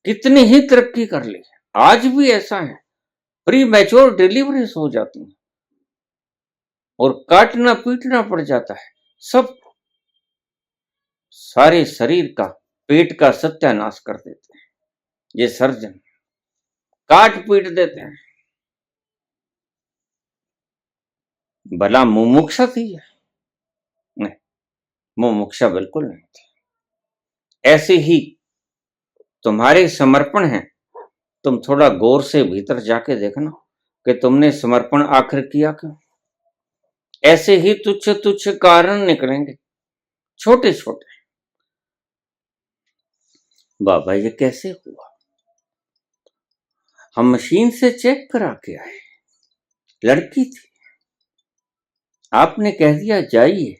कितनी ही तरक्की कर ली, आज भी ऐसा है, प्री मैच्योर डिलीवरीज हो जाती हैं और काटना पीटना पड़ जाता है सब, सारे शरीर का, पेट का सत्यानाश कर देते हैं ये सर्जन, काट पीट देते हैं। भला मुमुक्षा थी? नहीं, मुमुक्षा बिल्कुल नहीं थी। ऐसे ही तुम्हारे समर्पण है, तुम थोड़ा गौर से भीतर जाके देखना कि तुमने समर्पण आखिर किया क्यों। ऐसे ही तुच्छ तुच्छ कारण निकलेंगे, छोटे छोटे। बाबा ये कैसे हुआ? हम मशीन से चेक करा के आए, लड़की थी, आपने कह दिया जाइए।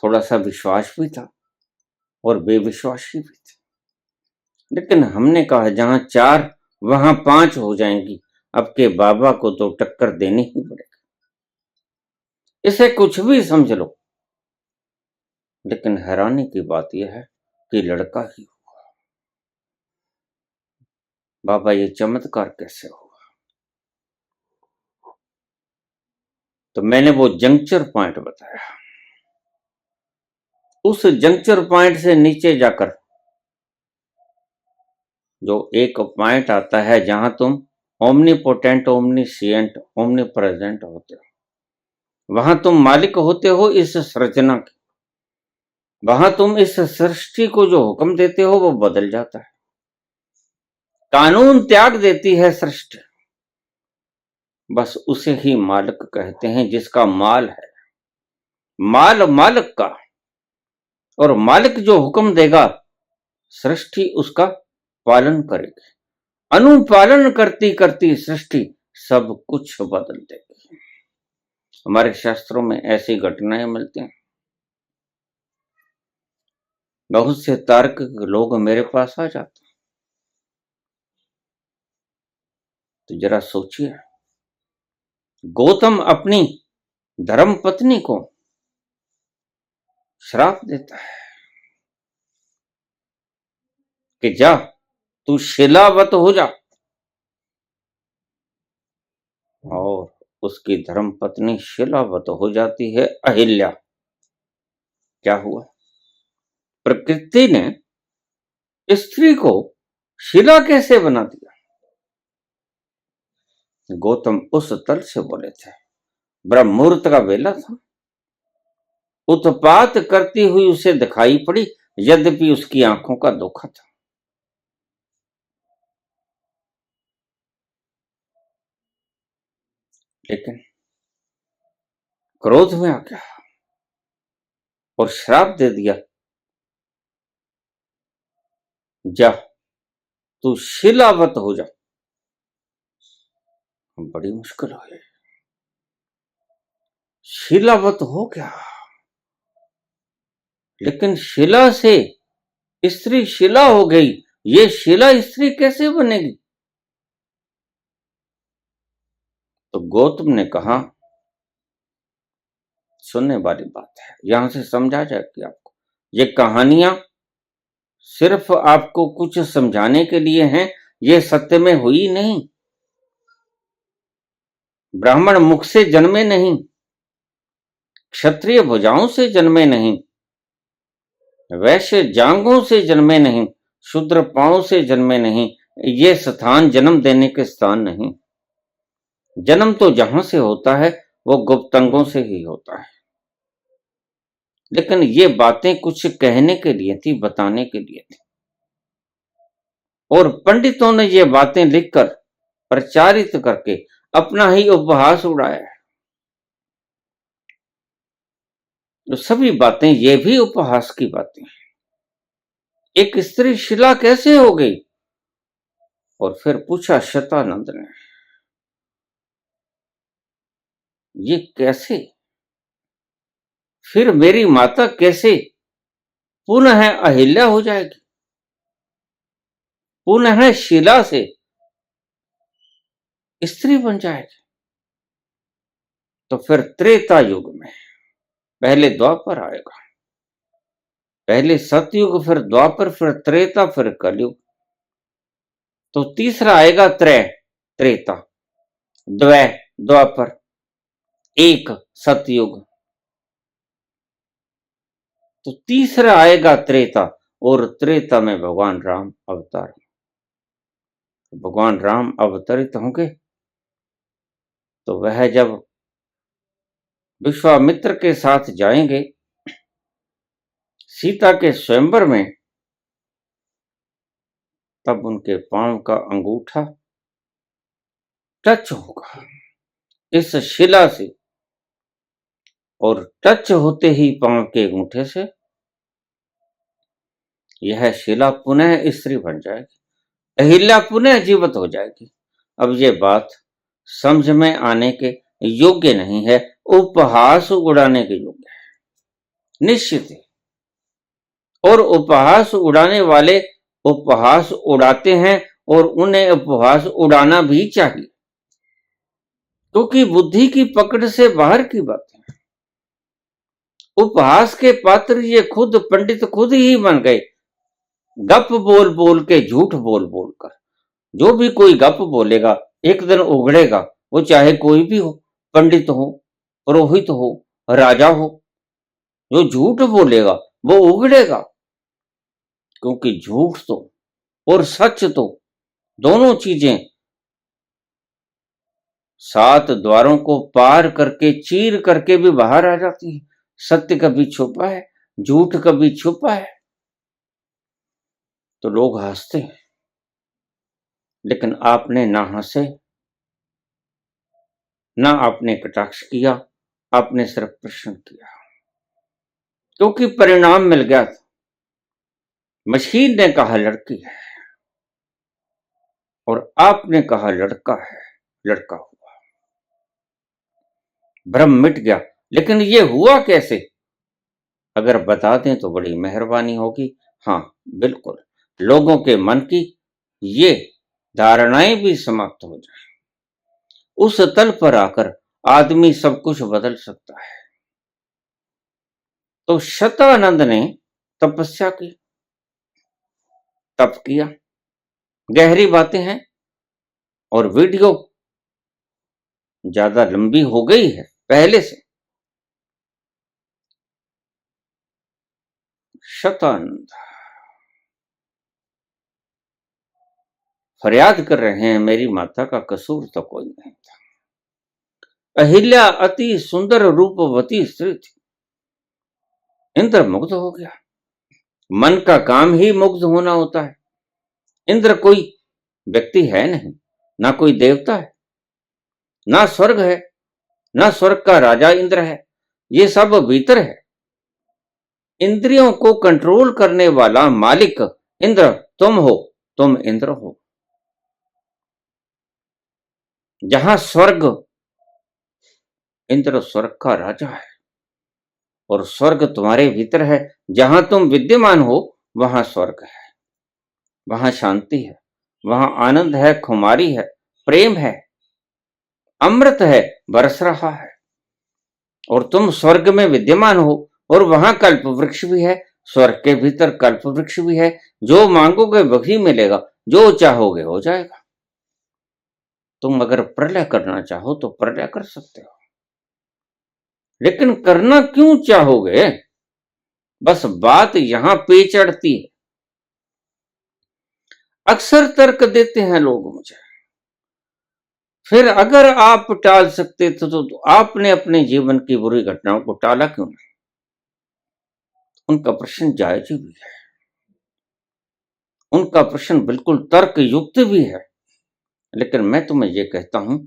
थोड़ा सा विश्वास भी था और बेविश्वासी भी थी, लेकिन हमने कहा जहां 4 वहां 5 हो जाएंगी, अब के बाबा को तो टक्कर देनी ही पड़ेगी, इसे कुछ भी समझ लो। लेकिन हैरानी की बात यह है कि लड़का ही हुआ। बाबा ये चमत्कार कैसे हुआ? तो मैंने वो जंक्चर पॉइंट बताया, उस जंक्चर पॉइंट से नीचे जाकर जो एक पॉइंट आता है जहां तुम ओमनीपोटेंट, ओमनीसिएंट, ओमनीप्रेजेंट होते हो, वहां तुम मालिक होते हो इस सृजना के, वहां तुम इस सृष्टि को जो हुक्म देते हो वो बदल जाता है, कानून त्याग देती है सृष्टि। बस उसे ही मालिक कहते हैं जिसका माल है, माल मालिक का, और मालिक जो हुक्म देगा सृष्टि उसका पालन करेगी। अनुपालन करती करती सृष्टि सब कुछ बदल देगी। हमारे शास्त्रों में ऐसी घटनाएं मिलती हैं। बहुत से तार्किक लोग मेरे पास आ जाते हैं, तो जरा सोचिए, गौतम अपनी धर्म पत्नी को श्राप देता है कि जा तू शिलावत हो जा, और उसकी धर्म पत्नी शिलावत हो जाती है, अहिल्या। क्या हुआ? प्रकृति ने स्त्री को शिला कैसे बना दिया? गौतम उस तल से बोले थे, ब्रह्म मुहूर्त का वेला था, उत्पात करती हुई उसे दिखाई पड़ी, यद्यपि उसकी आंखों का धोखा था। लेकिन क्रोध में आ गया और श्राप दे दिया, जा तू शिलावत हो जा। बड़ी मुश्किल हुई, शिलावत हो गया, लेकिन शिला से स्त्री शिला हो गई, ये शिला स्त्री कैसे बनेगी? तो गौतम ने कहा सुनने वाली बात है। यहां से समझा जाएगी आपको, ये कहानियां सिर्फ आपको कुछ समझाने के लिए हैं, ये सत्य में हुई नहीं। ब्राह्मण मुख से जन्मे नहीं, क्षत्रिय भुजाओं से जन्मे नहीं, वैश्य जांघों से जन्मे नहीं, शूद्र पांव से जन्मे नहीं। ये स्थान जन्म देने के स्थान नहीं। जन्म तो जहां से होता है वो गुप्तंगों से ही होता है। लेकिन ये बातें कुछ कहने के लिए थी, बताने के लिए थी, और पंडितों ने ये बातें लिखकर प्रचारित करके अपना ही उपहास उड़ाया है। तो सभी बातें ये भी उपहास की बातें हैं। एक स्त्री शिला कैसे हो गई? और फिर पूछा शतानंद ने, ये कैसे? फिर मेरी माता कैसे पुनः अहिल्या हो जाएगी, पुनः शिला से स्त्री बन जाएगी? तो फिर त्रेता युग में, पहले द्वापर आएगा, पहले सतयुग, फिर द्वापर, फिर त्रेता, फिर कलयुग। तो तीसरा आएगा त्रेता, द्वापर, एक सतयुग। तो तीसरा आएगा त्रेता, और त्रेता में भगवान राम अवतार। भगवान राम अवतरित होंगे तो वह जब विश्वामित्र के साथ जाएंगे सीता के स्वयंवर में, तब उनके पांव का अंगूठा टच होगा इस शिला से, और टच होते ही पांव के अंगूठे से यह शिला पुनः स्त्री बन जाएगी, अहिल्या पुनः जीवित हो जाएगी। अब ये बात समझ में आने के योग्य नहीं है, उपहास उड़ाने के योग्य है, निश्चित है। और उपहास उड़ाने वाले उपहास उड़ाते हैं, और उन्हें उपहास उड़ाना भी चाहिए, क्योंकि बुद्धि की पकड़ से बाहर की बात है। उपहास के पात्र ये खुद पंडित खुद ही बन गए, गप बोल बोल के, झूठ बोल बोल कर। जो भी कोई गप बोलेगा एक दिन उगड़ेगा, वो चाहे कोई भी हो, पंडित हो, पुरोहित हो, राजा हो। जो झूठ बोलेगा वो उगड़ेगा, क्योंकि झूठ तो और सच तो दोनों चीजें 7 द्वारों को पार करके, चीर करके भी बाहर आ जाती है। सत्य कभी छुपा है, झूठ कभी छुपा है। तो लोग हंसते हैं, लेकिन आपने ना हंसे, ना आपने कटाक्ष किया, आपने सिर्फ प्रश्न किया, क्योंकि परिणाम मिल गया था। मशीन ने कहा लड़की है और आपने कहा लड़का है, लड़का हुआ, भ्रम मिट गया। लेकिन ये हुआ कैसे? अगर बता दें तो बड़ी मेहरबानी होगी। हाँ बिल्कुल, लोगों के मन की ये धारणाएं भी समाप्त हो जाए। उस तल पर आकर आदमी सब कुछ बदल सकता है। तो शतानंद ने तपस्या की, तप किया, गहरी बातें हैं, और वीडियो ज्यादा लंबी हो गई है पहले से। शतानंद फरियाद कर रहे हैं, मेरी माता का कसूर तो कोई नहीं था। अहिल्या अति सुंदर रूपवती स्त्री थी, इंद्र मुग्ध हो गया। मन का काम ही मुग्ध होना होता है। इंद्र कोई व्यक्ति है नहीं, ना कोई देवता है, ना स्वर्ग है, ना स्वर्ग का राजा इंद्र है, ये सब भीतर है। इंद्रियों को कंट्रोल करने वाला मालिक इंद्र तुम हो, तुम इंद्र हो। जहां स्वर्ग, इंद्र स्वर्ग का राजा है, और स्वर्ग तुम्हारे भीतर है। जहां तुम विद्यमान हो वहां स्वर्ग है, वहां शांति है, वहां आनंद है, खुमारी है, प्रेम है, अमृत है, बरस रहा है। और तुम स्वर्ग में विद्यमान हो और वहां कल्प वृक्ष भी है, स्वर्ग के भीतर कल्प वृक्ष भी है। जो मांगोगे वही मिलेगा, जो चाहोगे हो जाएगा। तुम अगर प्रलय करना चाहो तो प्रलय कर सकते हो, लेकिन करना क्यों चाहोगे? बस बात यहां पेच अड़ती है। अक्सर तर्क देते हैं लोग मुझे, फिर अगर आप टाल सकते थे तो आपने अपने जीवन की बुरी घटनाओं को टाला क्यों नहीं? उनका प्रश्न जायज भी है, उनका प्रश्न बिल्कुल तर्क युक्त भी है। लेकिन मैं तुम्हें ये कहता हूं,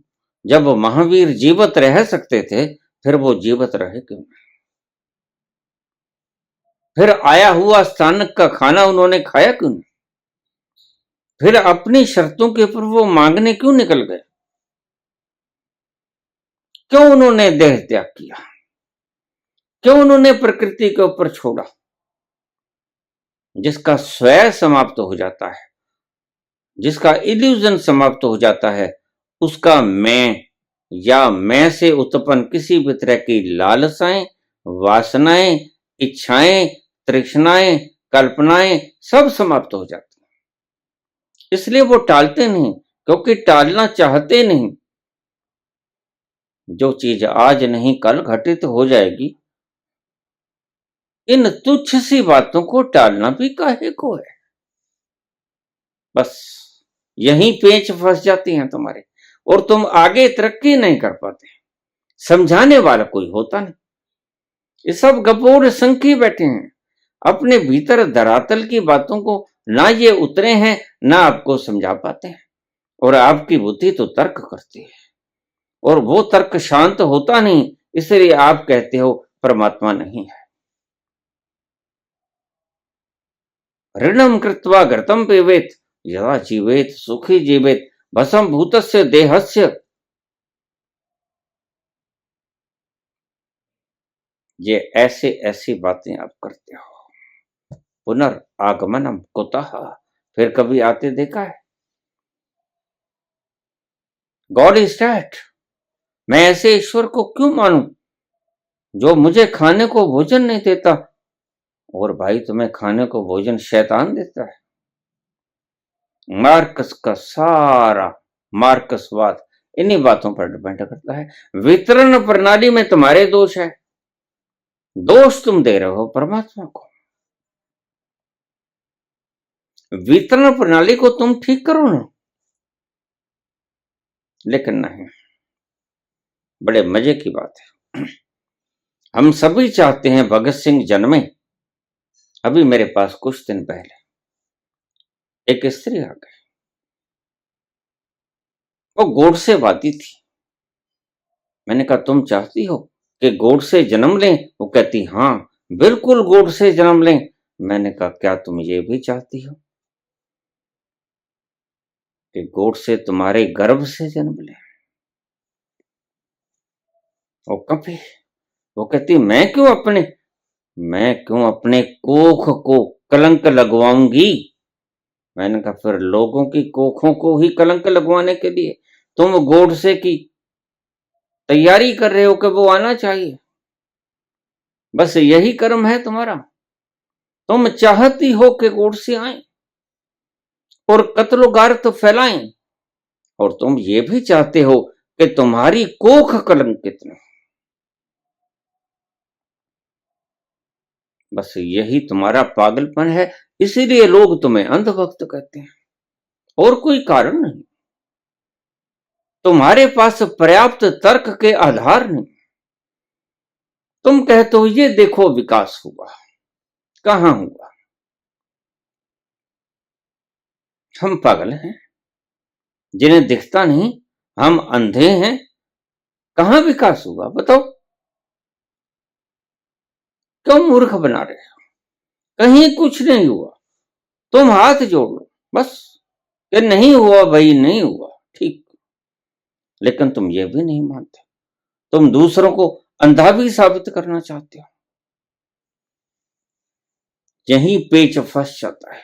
जब महावीर जीवित रह सकते थे फिर वो जीवित रहे क्यों नहीं? फिर आया हुआ स्थानक का खाना उन्होंने खाया क्यों नहीं? फिर अपनी शर्तों के ऊपर वो मांगने क्यों निकल गए? क्यों उन्होंने देह त्याग किया? क्यों उन्होंने प्रकृति के ऊपर छोड़ा? जिसका स्वयं समाप्त हो जाता है, जिसका इल्यूजन समाप्त हो जाता है, उसका मैं या मैं से उत्पन्न किसी भी तरह की लालसाएं, वासनाएं, इच्छाएं, तृष्णाएं, कल्पनाएं सब समाप्त हो जाती हैं। इसलिए वो टालते नहीं, क्योंकि टालना चाहते नहीं। जो चीज आज नहीं कल घटित हो जाएगी, इन तुच्छ सी बातों को टालना भी काहे को है? बस यहीं पेच फंस जाती हैं तुम्हारे, और तुम आगे तरक्की नहीं कर पाते। समझाने वाला कोई होता नहीं, ये सब गपोड़ संखी बैठे हैं, अपने भीतर धरातल की बातों को ना ये उतरे हैं, ना आपको समझा पाते हैं। और आपकी बुद्धि तो तर्क करती है, और वो तर्क शांत होता नहीं, इसलिए आप कहते हो परमात्मा नहीं है। ऋणम कृत्वा घृतम पिबेत यदा जीवेत सुखी जीवेत भस्म भूतस्य देहस्य। ये ऐसे ऐसी बातें आप करते हो। पुनर्आगमनम कुतः, फिर कभी आते देखा है? God is that. मैं ऐसे ईश्वर को क्यों मानूं जो मुझे खाने को भोजन नहीं देता? और भाई तुम्हें खाने को भोजन शैतान देता है। मार्कस का सारा मार्कसवाद इन्हीं बातों पर डिपेंड करता है। वितरण प्रणाली में तुम्हारे दोष है, दोष तुम दे रहे हो परमात्मा को। वितरण प्रणाली को तुम ठीक करो ना, लेकिन नहीं। बड़े मजे की बात है, हम सभी चाहते हैं भगत सिंह जन्मे। अभी मेरे पास कुछ दिन पहले एक स्त्री आ गई, वो गोडसेवादी थी। मैंने कहा तुम चाहती हो कि गोडसे जन्म लें? वो कहती हाँ बिल्कुल गोडसे जन्म लें। मैंने कहा क्या तुम ये भी चाहती हो कि गोडसे तुम्हारे गर्भ से जन्म लें? वो कभी वो कहती मैं क्यों अपने कोख को कलंक लगवाऊंगी? मैंने कहा फिर लोगों की कोखों को ही कलंक लगवाने के लिए तुम गोडसे की तैयारी कर रहे हो कि वो आना चाहिए। बस यही कर्म है तुम्हारा। तुम चाहती हो कि गोडसे आए और कत्लोगार्त फैलाएं, और तुम ये भी चाहते हो कि तुम्हारी कोख कलंकित न। बस यही तुम्हारा पागलपन है, इसीलिए लोग तुम्हें अंधभक्त कहते हैं, और कोई कारण नहीं। तुम्हारे पास पर्याप्त तर्क के आधार नहीं। तुम कहते हो ये देखो विकास हुआ, कहां हुआ? हम पागल हैं जिन्हें दिखता नहीं? हम अंधे हैं? कहां विकास हुआ बताओ? क्यों मूर्ख बना रहे हो? कहीं कुछ नहीं हुआ। तुम हाथ जोड़ लो बस कि नहीं हुआ भाई, नहीं हुआ, ठीक। लेकिन तुम ये भी नहीं मानते, तुम दूसरों को अंधा भी साबित करना चाहते हो। यही पेच फंस जाता है।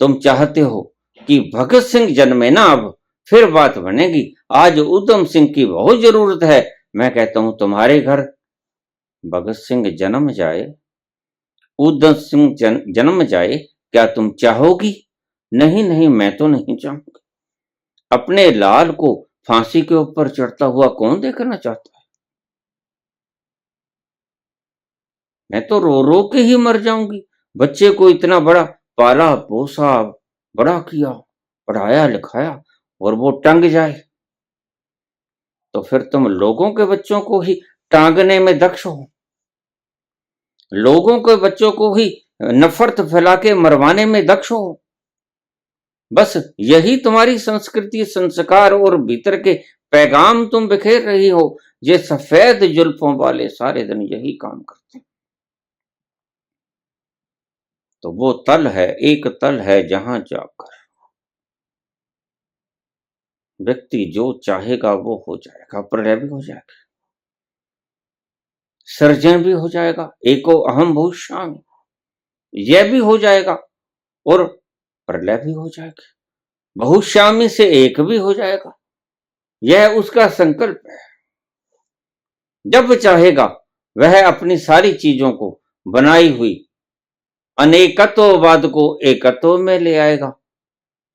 तुम चाहते हो कि भगत सिंह जन्मे ना, अब फिर बात बनेगी। आज उधम सिंह की बहुत जरूरत है। मैं कहता हूं तुम्हारे घर भगत सिंह जन्म जाए, उधम सिंह जन्म जाए, क्या तुम चाहोगी? नहीं नहीं, मैं तो नहीं चाहूंगी। अपने लाल को फांसी के ऊपर चढ़ता हुआ कौन देखना चाहता है? मैं तो रो रो के ही मर जाऊंगी। बच्चे को इतना बड़ा पाला पोसा, बड़ा किया, पढ़ाया लिखाया, और वो टंग जाए, तो फिर तुम लोगों के बच्चों को ही टांगने में दक्ष हो, लोगों के बच्चों को ही नफरत फैला के मरवाने में दक्ष हो। बस यही तुम्हारी संस्कृति, संस्कार और भीतर के पैगाम तुम बिखेर रही हो। ये सफेद जुल्फों वाले सारे दिन यही काम करते हैं। तो वो तल है, एक तल है जहां जाकर व्यक्ति जो चाहेगा वो हो जाएगा, प्रलय भी हो जाएगा, सर्जन भी हो जाएगा, एको अहम भूषामि, यह भी हो जाएगा, और प्रलय भी हो जाएगा, बहुश्यामी से एक भी हो जाएगा। यह उसका संकल्प है। जब चाहेगा वह अपनी सारी चीजों को बनाई हुई अनेकत्ववाद को एकत्व में ले आएगा,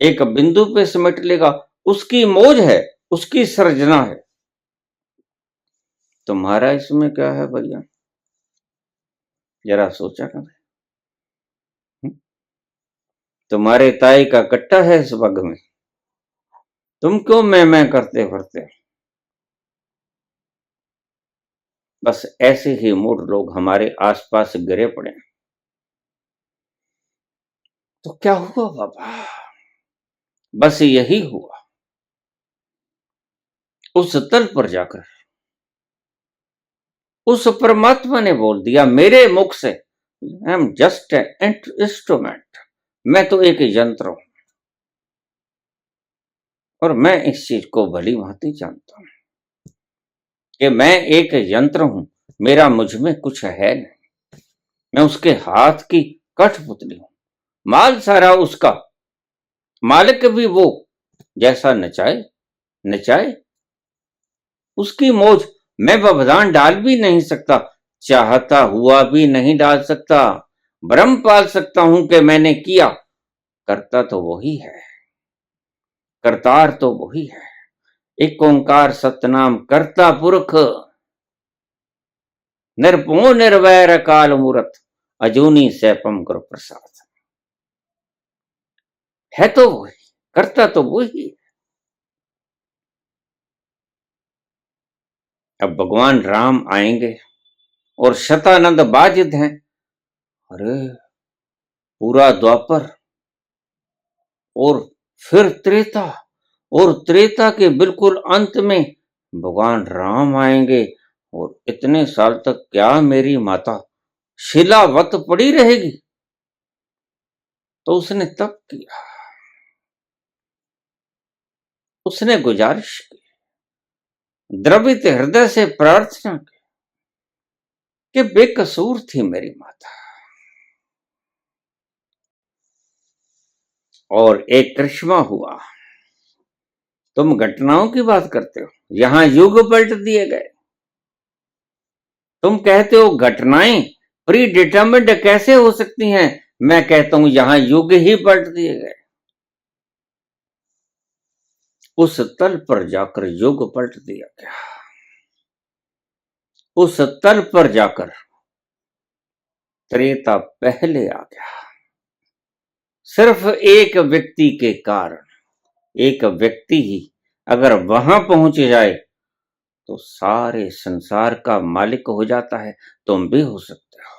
एक बिंदु पे समेट लेगा। उसकी मौज है, उसकी सर्जना है। तुम्हारा इसमें क्या है भैया? जरा सोचा कर। तुम्हारे ताई का कट्टा है इस वग में, तुम क्यों मैं करते फिरते? बस ऐसे ही मूड लोग हमारे आसपास गिरे पड़े। तो क्या हुआ बाबा? बस यही हुआ। उस तल पर जाकर उस परमात्मा ने बोल दिया मेरे मुख से, I am just an instrument, मैं तो एक यंत्र हूं, और मैं इस चीज को भली भांति जानता हूं कि मैं एक यंत्र हूं, मेरा मुझ में कुछ है नहीं, मैं उसके हाथ की कठपुतली हूं, माल सारा उसका, मालिक भी वो, जैसा नचाए नचाए, उसकी मौज। मैं व्यवधान डाल भी नहीं सकता, चाहता हुआ भी नहीं डाल सकता, भ्रम पाल सकता हूं कि मैंने किया। करता तो वही है, करतार तो वही है, एक ओंकार सतनाम करता पुरख, निर्भो निर्वैर काल मूरत, अजूनी सैपम गुरु प्रसाद। है तो वही, करता तो वही। अब भगवान राम आएंगे और शतानंद बाजिद हैं। अरे पूरा द्वापर, और फिर त्रेता, और त्रेता के बिल्कुल अंत में भगवान राम आएंगे, और इतने साल तक क्या मेरी माता शिलावत पड़ी रहेगी? तो उसने तप किया, उसने गुजारिश की, द्रवित हृदय से प्रार्थना की कि बेकसूर थी मेरी माता। और एक करिश्मा हुआ। तुम घटनाओं की बात करते हो, यहां युग पलट दिए गए। तुम कहते हो घटनाएं प्री डिटर्मिन्ड कैसे हो सकती हैं, मैं कहता हूं यहां युग ही पलट दिए गए। उस तल पर जाकर युग पलट दिया गया। उस तल पर जाकर त्रेता पहले आ गया, सिर्फ एक व्यक्ति के कारण। एक व्यक्ति ही अगर वहां पहुंच जाए तो सारे संसार का मालिक हो जाता है। तुम भी हो सकते हो,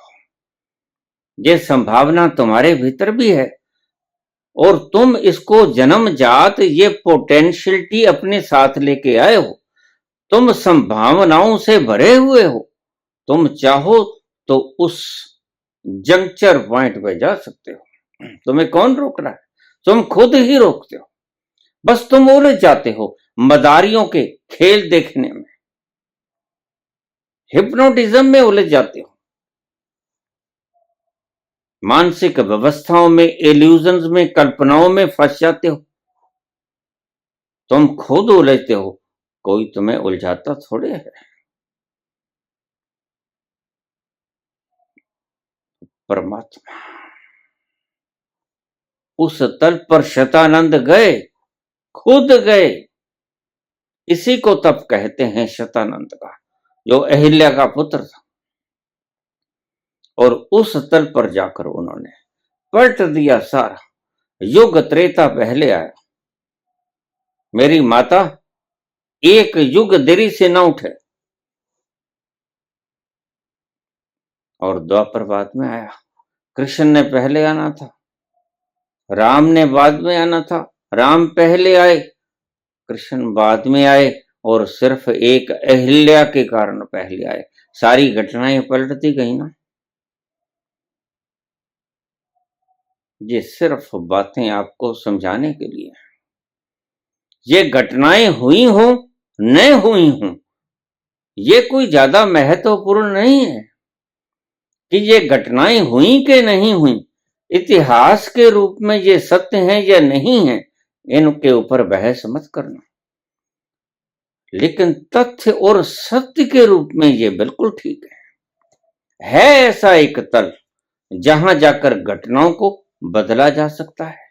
ये संभावना तुम्हारे भीतर भी है, और तुम इसको जन्मजात ये पोटेंशियलिटी अपने साथ लेके आए हो। तुम संभावनाओं से भरे हुए हो। तुम चाहो तो उस जंक्चर पॉइंट पे जा सकते हो। तुम्हें कौन रोक रहा है? तुम खुद ही रोकते हो। बस तुम उलझ जाते हो मदारियों के खेल देखने में, हिप्नोटिज्म में उलझ जाते हो, मानसिक व्यवस्थाओं में, इल्यूजन्स में, कल्पनाओं में फंस जाते हो। तुम खुद उलझते हो, कोई तुम्हें उलझाता थोड़े है। परमात्मा। उस तल पर शतानंद गए, खुद गए। इसी को तप कहते हैं शतानंद का, जो अहिल्या का पुत्र था। और उस तल पर जाकर उन्होंने पलट दिया सारा। युग त्रेता पहले आया। मेरी माता एक युग देरी से न उठे, और द्वापर बाद में आया। कृष्ण ने पहले आना था, राम ने बाद में आना था। राम पहले आए, कृष्ण बाद में आए, और सिर्फ एक अहिल्या के कारण पहले आए। सारी घटनाएं पलटती गई ना। ये सिर्फ बातें आपको समझाने के लिए। ये घटनाएं हुई हो न हुई हो, ये कोई ज्यादा महत्वपूर्ण नहीं है कि ये घटनाएं हुई कि नहीं हुई। इतिहास के रूप में ये सत्य है या नहीं है, इनके ऊपर बहस मत करना। लेकिन तथ्य और सत्य के रूप में ये बिल्कुल ठीक है ऐसा एक तल जहां जाकर घटनाओं को बदला जा सकता है,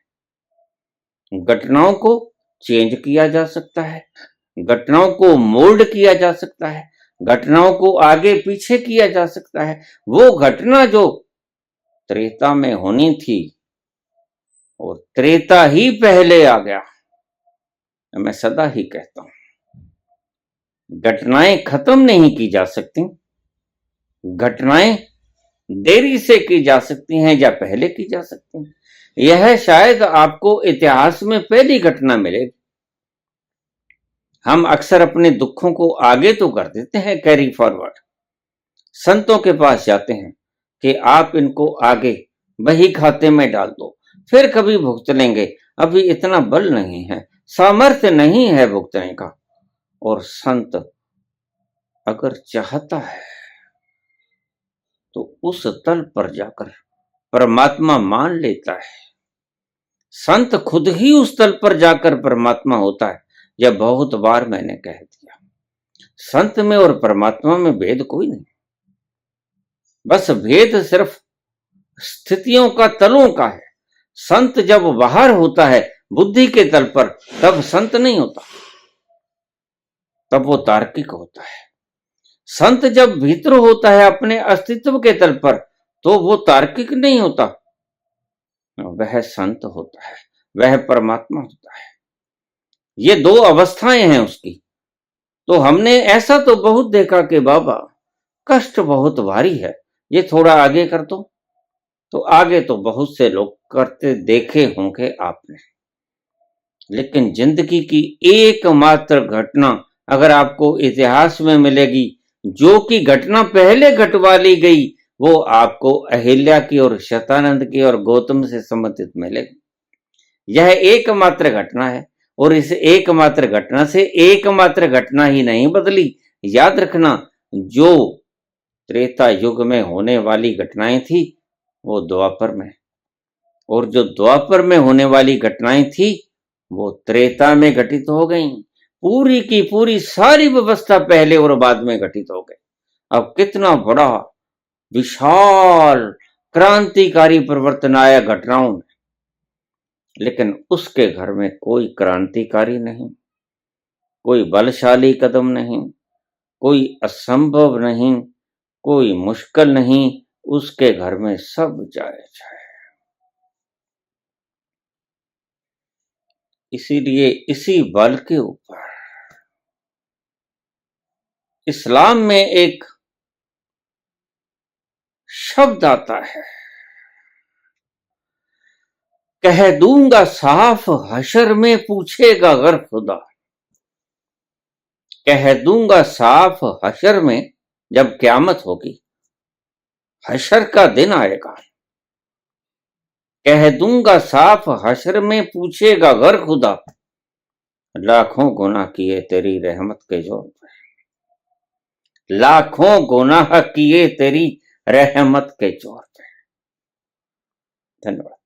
घटनाओं को चेंज किया जा सकता है, घटनाओं को मोल्ड किया जा सकता है, घटनाओं को आगे पीछे किया जा सकता है। वो घटना जो त्रेता में होनी थी, और त्रेता ही पहले आ गया। मैं सदा ही कहता हूं, घटनाएं खत्म नहीं की जा सकती, घटनाएं देरी से की जा सकती हैं या पहले की जा सकती हैं। यह शायद आपको इतिहास में पहली घटना मिलेगी। हम अक्सर अपने दुखों को आगे तो कर देते हैं, कैरी फॉरवर्ड। संतों के पास जाते हैं कि आप इनको आगे बही खाते में डाल दो, फिर कभी भुगत लेंगे, अभी इतना बल नहीं है, सामर्थ्य नहीं है भुगतने का। और संत अगर चाहता है तो उस तल पर जाकर परमात्मा मान लेता है। संत खुद ही उस तल पर जाकर परमात्मा होता है। यह बहुत बार मैंने कह दिया। संत में और परमात्मा में भेद कोई नहीं, बस भेद सिर्फ स्थितियों का, तलों का है। संत जब बाहर होता है बुद्धि के तल पर, तब संत नहीं होता, तब वो तार्किक होता है। संत जब भीतर होता है अपने अस्तित्व के तल पर, तो वो तार्किक नहीं होता, वह संत होता है, वह परमात्मा होता है। ये दो अवस्थाएं हैं उसकी। तो हमने ऐसा तो बहुत देखा कि बाबा कष्ट बहुत भारी है, ये थोड़ा आगे कर दो, तो आगे तो बहुत से लोग करते देखे होंगे आपने। लेकिन जिंदगी की एकमात्र घटना अगर आपको इतिहास में मिलेगी, जो कि घटना पहले घटवा ली गई, वो आपको अहिल्या की और शतानंद की और गौतम से संबंधित मिलेगी। यह एकमात्र घटना है, और इस एकमात्र घटना से एकमात्र घटना ही नहीं बदली। याद रखना, जो त्रेता युग में होने वाली घटनाएं थी वो द्वापर में, और जो द्वापर में होने वाली घटनाएं थी वो त्रेता में घटित हो गई। पूरी की पूरी सारी व्यवस्था पहले और बाद में घटित हो गई। अब कितना बड़ा विशाल क्रांतिकारी परिवर्तन आया घटनाओं में, लेकिन उसके घर में कोई क्रांतिकारी नहीं, कोई बलशाली कदम नहीं, कोई असंभव नहीं, कोई मुश्किल नहीं, उसके घर में सब जायज है। इसीलिए इसी बल के ऊपर इस्लाम में एक शब्द आता है, कह दूंगा साफ हशर में पूछेगा गर खुदा। कह दूंगा साफ हशर में, जब क़यामत होगी, हशर का दिन आएगा, कह दूंगा साफ हशर में पूछेगा गर खुदा, लाखों गुनाह किए तेरी रहमत के जोर पे, लाखों गुनाह किए तेरी रहमत के जोर पे। धन्यवाद।